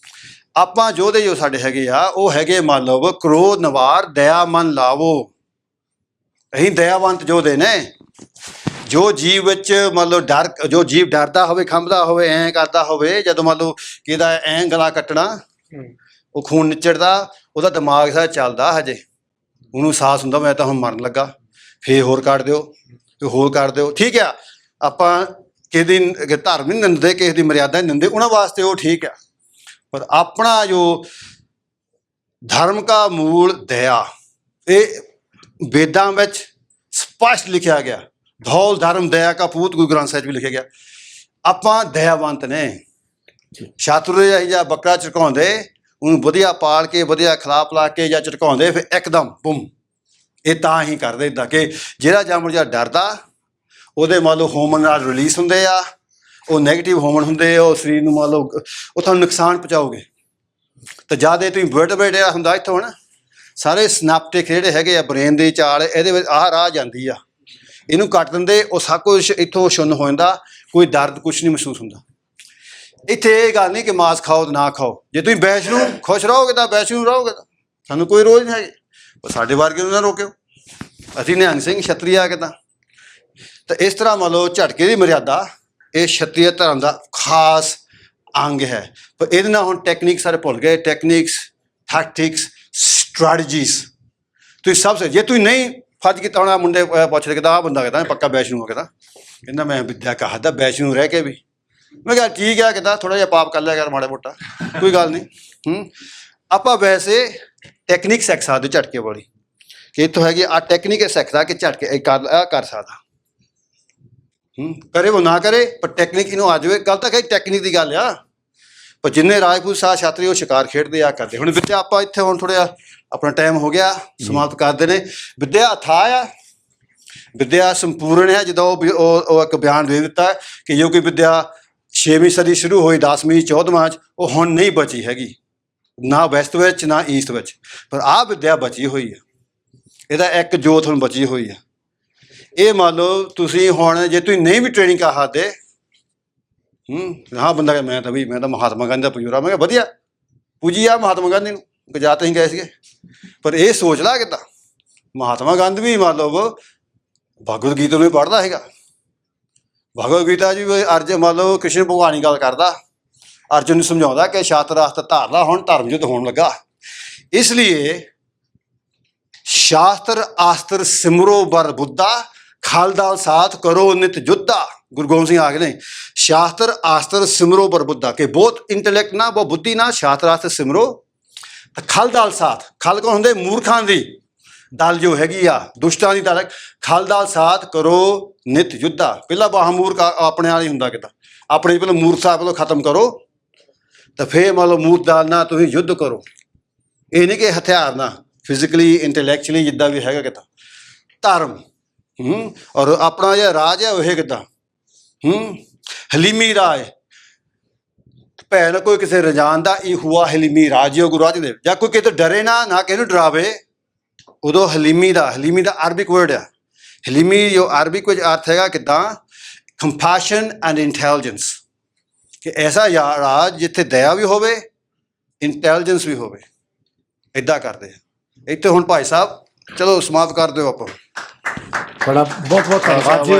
ਆਪਾਂ ਯੋਧੇ ਜੋ ਸਾਡੇ ਹੈਗੇ ਆ, ਉਹ ਹੈਗੇ ਮੰਨ ਲਓ ਕ੍ਰੋਧ ਨਿਵਾਰ ਦਇਆ ਮਨ ਲਾਵੋ। ਅਸੀਂ ਦਇਆਵੰਤ ਯੋਧੇ ਨੇ। ਜੋ ਜੀਵ ਵਿੱਚ ਮੰਨ ਲਓ ਡਰ, ਜੋ ਜੀਵ ਡਰਦਾ ਹੋਵੇ, ਖੰਭਦਾ ਹੋਵੇ, ਐਂ ਕਰਦਾ ਹੋਵੇ, ਜਦੋਂ ਮੰਨ ਲਓ ਕਿਹਦਾ ਐਂ ਗਲਾ ਕੱਟਣਾ, ਉਹ ਖੂਨ ਨਿਚੜਦਾ, ਉਹਦਾ ਦਿਮਾਗ ਸਾਰਾ ਚੱਲਦਾ ਹਜੇ, ਉਹਨੂੰ ਸਾਹਸ ਹੁੰਦਾ ਮੈਂ ਤਾਂ ਹੁਣ ਮਰਨ ਲੱਗਾ, ਫੇਰ ਹੋਰ ਕੱਢ ਦਿਓ, ਫਿਰ ਹੋਰ ਕਰ ਦਿਓ। ਠੀਕ ਆ, ਆਪਾਂ ਕਿਸੇ ਦੀ ਧਰਮ ਨਹੀਂ ਨਿੰਦਦੇ, ਕਿਸੇ ਦੀ ਮਰਿਆਦਾ ਨਹੀਂ ਨਿੰਦਦੇ, ਉਹਨਾਂ ਵਾਸਤੇ ਉਹ ਠੀਕ ਆ। ਪਰ ਆਪਣਾ ਜੋ ਧਰਮ ਕਾ ਮੂਲ ਦਇਆ, ਇਹ ਵੇਦਾਂ ਵਿੱਚ ਸਪਸ਼ਟ ਲਿਖਿਆ ਗਿਆ। ਧੌਲ ਧਰਮ ਦਇਆ ਕਾ ਪੂਤ, ਗੁਰੂ ਗ੍ਰੰਥ ਸਾਹਿਬ ਵੀ ਲਿਖਿਆ ਗਿਆ। ਆਪਾਂ ਦਇਆਵੰਤ ਨੇ। ਸ਼ਾਤਰੂ ਜਾਂ ਬੱਕਰਾ ਝਟਕਾਉਂਦੇ, ਉਹਨੂੰ ਵਧੀਆ ਪਾਲ ਕੇ, ਵਧੀਆ ਖਿਲਾ ਪਿਲਾ ਕੇ ਜਾਂ ਝਟਕਾਉਂਦੇ, ਫਿਰ ਇੱਕਦਮ ਬੁੰਮ। ਇਹ ਤਾਂ ਹੀ ਕਰਦੇ ਇੱਦਾਂ ਕਿ ਜਿਹੜਾ ਜਾਨਵਰ ਜਾਂ ਡਰਦਾ, ਉਹਦੇ ਮੰਨ ਲਓ ਹੋਰਮੋਨ ਨਾਲ ਰਿਲੀਜ਼ ਹੁੰਦੇ ਆ, ਉਹ ਨੈਗੇਟਿਵ ਹੋਰਮੋਨ ਹੁੰਦੇ ਆ, ਉਹ ਸਰੀਰ ਨੂੰ ਮੰਨ ਲਓ ਉਹ ਤੁਹਾਨੂੰ ਨੁਕਸਾਨ ਪਹੁੰਚਾਓਗੇ। ਤਾਂ ਜ਼ਿਆਦਾ ਤੁਸੀਂ ਵਰਟੇਬਰੇਟ ਜਿਹੜਾ ਹੁੰਦਾ ਇੱਥੋਂ ਨਾ, ਸਾਰੇ ਸਨੈਪਟਿਕ ਜਿਹੜੇ ਹੈਗੇ ਆ ਬ੍ਰੇਨ ਦੀ ਚਾਲ, ਇਹਦੇ ਵਿੱਚ ਆਹ ਰਾਹ ਜਾਂਦੀ ਆ, ਇਹਨੂੰ ਕੱਟ ਦਿੰਦੇ, ਉਹ ਸਭ ਕੁਛ ਇੱਥੋਂ ਸ਼ੁੰਨ ਹੋ ਜਾਂਦਾ, ਕੋਈ ਦਰਦ ਕੁਛ ਨਹੀਂ ਮਹਿਸੂਸ ਹੁੰਦਾ। ਇੱਥੇ ਇਹ ਗੱਲ ਨਹੀਂ ਕਿ ਮਾਸ ਖਾਓ ਤੇ ਨਾ ਖਾਓ। ਜੇ ਤੁਸੀਂ ਵੈਸ਼ਨੂੰ ਖੁਸ਼ ਰਹੋਗੇ ਤਾਂ ਵੈਸ਼ਨੂੰ ਰਹੋਗੇ, ਤਾਂ ਸਾਨੂੰ ਕੋਈ ਰੋਜ਼ ਨਹੀਂ ਹੈਗੀ। ਪਰ ਸਾਡੇ ਵਰਗੇ ਨੂੰ ਨਾ ਰੋਕਿਓ, ਅਸੀਂ ਨਿਹੰਗ ਸਿੰਘ ਛਤਰੀ ਆ ਕਿੱਦਾਂ। ਤਾਂ ਇਸ ਤਰ੍ਹਾਂ ਮੰਨ ਲਓ ਝਟਕੇ ਦੀ ਮਰਿਆਦਾ ਇਹ ਛਤਰੀ ਧਰਮ ਦਾ ਖਾਸ ਅੰਗ ਹੈ। ਪਰ ਇਹਦੇ ਨਾਲ ਹੁਣ ਟੈਕਨੀਕ ਸਾਰੇ ਭੁੱਲ ਗਏ। ਟੈਕਨੀਕਸ, ਟੈਕਟਿਕਸ, ਸਟ੍ਰੈਟਜੀਜ਼ ਤੁਸੀਂ ਸਭ, ਜੇ ਤੁਸੀਂ ਨਹੀਂ ਫੱਜ ਕੀਤਾ ਹੋਣਾ, ਮੁੰਡੇ ਪੁੱਛਦੇ ਕਿਦਾ ਆਹ ਬੰਦਾ ਕਹਿੰਦਾ ਪੱਕਾ ਵੈਸ਼ਨੂੰ ਹੋ ਗਿਆ, ਕਹਿੰਦਾ ਮੈਂ ਵਿਦਿਆ ਕਹਾਦਾ ਵੈਸ਼ਨੂੰ ਰਹਿ ਕੇ ਵੀ। ਮੈਂ ਕਿਹਾ ਠੀਕ ਹੈ, ਕਿਦਾ ਥੋੜ੍ਹਾ ਜਿਹਾ ਪਾਪ ਕਰ ਲਿਆ ਕਰ ਮਾੜਾ ਮੋਟਾ, ਕੋਈ ਗੱਲ ਨਹੀਂ। ਆਪਾਂ ਵੈਸੇ ਟੈਕਨੀਕ ਸਿੱਖ ਸਕਦੇ ਝਟਕੇ ਵਾਲੀ, ਕਿ ਇੱਥੋਂ ਹੈਗੀ ਆਹ ਟੈਕਨੀਕ ਸਿੱਖਦਾ ਕਿ ਝਟਕੇ ਕਰ ਸਕਦਾ। ਕਰੇ ਉਹ ਨਾ ਕਰੇ, ਪਰ ਟੈਕਨੀਕ ਇਹਨੂੰ ਆ ਜਾਵੇ। ਗੱਲ ਤਾਂ ਕਹੀ ਟੈਕਨੀਕ ਦੀ ਗੱਲ ਆ। ਪਰ ਜਿੰਨੇ ਰਾਜਪੂਤ ਸਾਹ ਛਾਤਰੀ ਉਹ ਸ਼ਿਕਾਰ ਖੇਡਦੇ ਆ ਕਰਦੇ। ਹੁਣ ਵਿਦਿਆ ਆਪਾਂ ਇੱਥੇ ਹੁਣ ਥੋੜ੍ਹਾ ਜਿਹਾ ਆਪਣਾ ਟਾਈਮ ਹੋ ਗਿਆ, ਸਮਾਪਤ ਕਰਦੇ ਨੇ। ਵਿਦਿਆ ਅਥਾਹ ਆ, ਵਿਦਿਆ ਸੰਪੂਰਨ ਹੈ। ਜਦੋਂ ਉਹ ਇੱਕ ਬਿਆਨ ਦੇ ਦਿੱਤਾ ਕਿ ਜੋ ਕਿ ਵਿਦਿਆ 6ਵੀਂ ਸਦੀ ਸ਼ੁਰੂ ਹੋਈ 10ਵੀਂ 14ਵਾਂ 'ਚ, ਉਹ ਹੁਣ ਨਹੀਂ ਬਚੀ ਹੈਗੀ, ਨਾ ਵੈਸਟ ਵਿੱਚ ਨਾ ਈਸਟ ਵਿੱਚ। ਪਰ ਆਹ ਵਿਦਿਆ ਬਚੀ ਹੋਈ ਆ, ਇਹਦਾ ਇੱਕ ਜੋਤ ਹੁਣ ਬਚੀ ਹੋਈ ਆ। ਇਹ ਮੰਨ ਲਓ ਤੁਸੀਂ ਹੁਣ ਜੇ ਤੁਸੀਂ ਨਹੀਂ ਵੀ ਟ੍ਰੇਨਿੰਗ ਕਰ ਸਕਦੇ, ਹਾਂ ਬੰਦਾ ਮੈਂ ਤਾਂ ਮਹਾਤਮਾ ਗਾਂਧੀ ਦਾ ਪੁਜੂਰਾ, ਮੈਂ ਕਿਹਾ ਵਧੀਆ ਪੂਜੀ ਆ ਮਹਾਤਮਾ ਗਾਂਧੀ ਨੂੰ, ਗੁਜਰਾਤ ਅਸੀਂ ਗਏ ਸੀਗੇ। ਪਰ ਇਹ ਸੋਚ ਲਾ ਕਿੱਦਾਂ ਮਹਾਤਮਾ ਗਾਂਧੀ ਵੀ ਮੰਨ ਲਓ ਭਗਵਦ ਗੀਤਾ ਨੂੰ ਪੜ੍ਹਦਾ ਹੈਗਾ। ਭਗਵਦ ਗੀਤਾ ਜੀ ਅਰਜਨ ਮੰਨ ਲਓ ਕ੍ਰਿਸ਼ਨ ਭਗਵਾਨ ਦੀ ਗੱਲ ਕਰਦਾ, ਅਰਜਨ ਨੂੰ ਸਮਝਾਉਂਦਾ ਕਿ ਸ਼ਾਸਤਰ ਅਸਤਰ ਧਾਰ ਲਾ, ਹੁਣ ਧਰਮ ਯੁੱਧ ਹੋਣ ਲੱਗਾ। ਇਸ ਲਈ ਸ਼ਾਸਤਰ ਆਸਤਰ ਸਿਮਰੋ ਬਰ ਬੁੱਧਾ, ਖਾਲਦਾਲ ਸਾਥ ਕਰੋ ਨਿਤ ਜੁੱਧਾ। ਗੁਰੂ ਗੋਬਿੰਦ ਸਿੰਘ ਆਖਦੇ ਨੇ ਸ਼ਾਸਤਰ ਆਸਤਰ ਸਿਮਰੋ ਬਰ ਬੁੱਧਾ, ਕਿ ਬਹੁਤ ਇੰਟੈਲੈਕਟ ਨਾ ਬਹੁਤ ਬੁੱਧੀ ਨਾ ਸ਼ਾਸਤਰ ਆਸਤਰ ਸਿਮਰੋ। ਖਲਦਾਲ ਸਾਥ, ਖਲ ਕੌਣ ਹੁੰਦੇ? ਮੂਰਖਾਂ ਦੀ ਦਲ ਜੋ ਹੈਗੀ ਆ, ਦੁਸ਼ਟਾਂ ਦੀ ਦਲ। ਖਲਦਾਲ ਸਾਥ ਕਰੋ ਨਿਤ ਯੁੱਧਾ। ਪਹਿਲਾਂ ਮੂਰਖ ਆਪਣੇ ਵਾਲੀ ਹੁੰਦਾ ਕਿੱਦਾਂ, ਆਪਣੀ ਪਹਿਲਾਂ ਮੂਰਖਤਾ ਪਹਿਲਾਂ ਖਤਮ ਕਰੋ, ਤਾਂ ਫਿਰ ਮੰਨ ਲਓ ਮੂਰਖ ਦਲ ਨਾਲ ਤੁਸੀਂ ਯੁੱਧ ਕਰੋ। ਇਹ ਨਹੀਂ ਕਿ ਹਥਿਆਰ ਨਾਲ, ਫਿਜ਼ੀਕਲੀ ਇੰਟੈਲੈਕਚੁਅਲੀ ਜਿੱਦਾਂ ਵੀ ਹੈਗਾ ਕਿੱਦਾਂ। ਧਰਮ ਔਰ ਆਪਣਾ ਜਿਹੜਾ ਰਾਜ ਹੈ ਉਹ ਕਿੱਦਾਂ ਹਲੀਮੀ ਰਾਜ। ਭੈਣ ਕੋਈ ਕਿਸੇ ਰਜਾਨ ਦਾ ਇਹ ਹੁਆ ਹਲੀਮੀ ਰਾਜ ਗੁਰੂ ਰਾਜ ਦੇਵ। ਜਾਂ ਕੋਈ ਕਿਤੇ ਡਰੇ ਨਾ, ਨਾ ਕਿਸੇ ਨੂੰ ਡਰਾਵੇ, ਉਦੋਂ ਹਲੀਮੀ ਦਾ ਅਰਬਿਕ ਵਰਡ ਆ। ਹਲੀਮੀ ਜੋ ਅਰਬਿਕ ਵਿੱਚ ਅਰਥ ਹੈਗਾ ਕਿੱਦਾਂ ਕੰਪੈਸ਼ਨ ਐਂਡ ਇੰਟੈਲੀਜੈਂਸ, ਕਿ ਐਸਾ ਰਾਜ ਜਿੱਥੇ ਦਇਆ ਵੀ ਹੋਵੇ, ਇੰਟੈਲੀਜੈਂਸ ਵੀ ਹੋਵੇ। ਇੱਦਾਂ ਕਰਦੇ ਆ ਇੱਥੇ। ਹੁਣ ਭਾਈ ਸਾਹਿਬ ਚਲੋ ਸਮਾਪਤ ਕਰ ਦਿਓ ਆਪਾਂ। ਬੜਾ ਬਹੁਤ ਬਹੁਤ ਧੰਨਵਾਦ ਜੀ।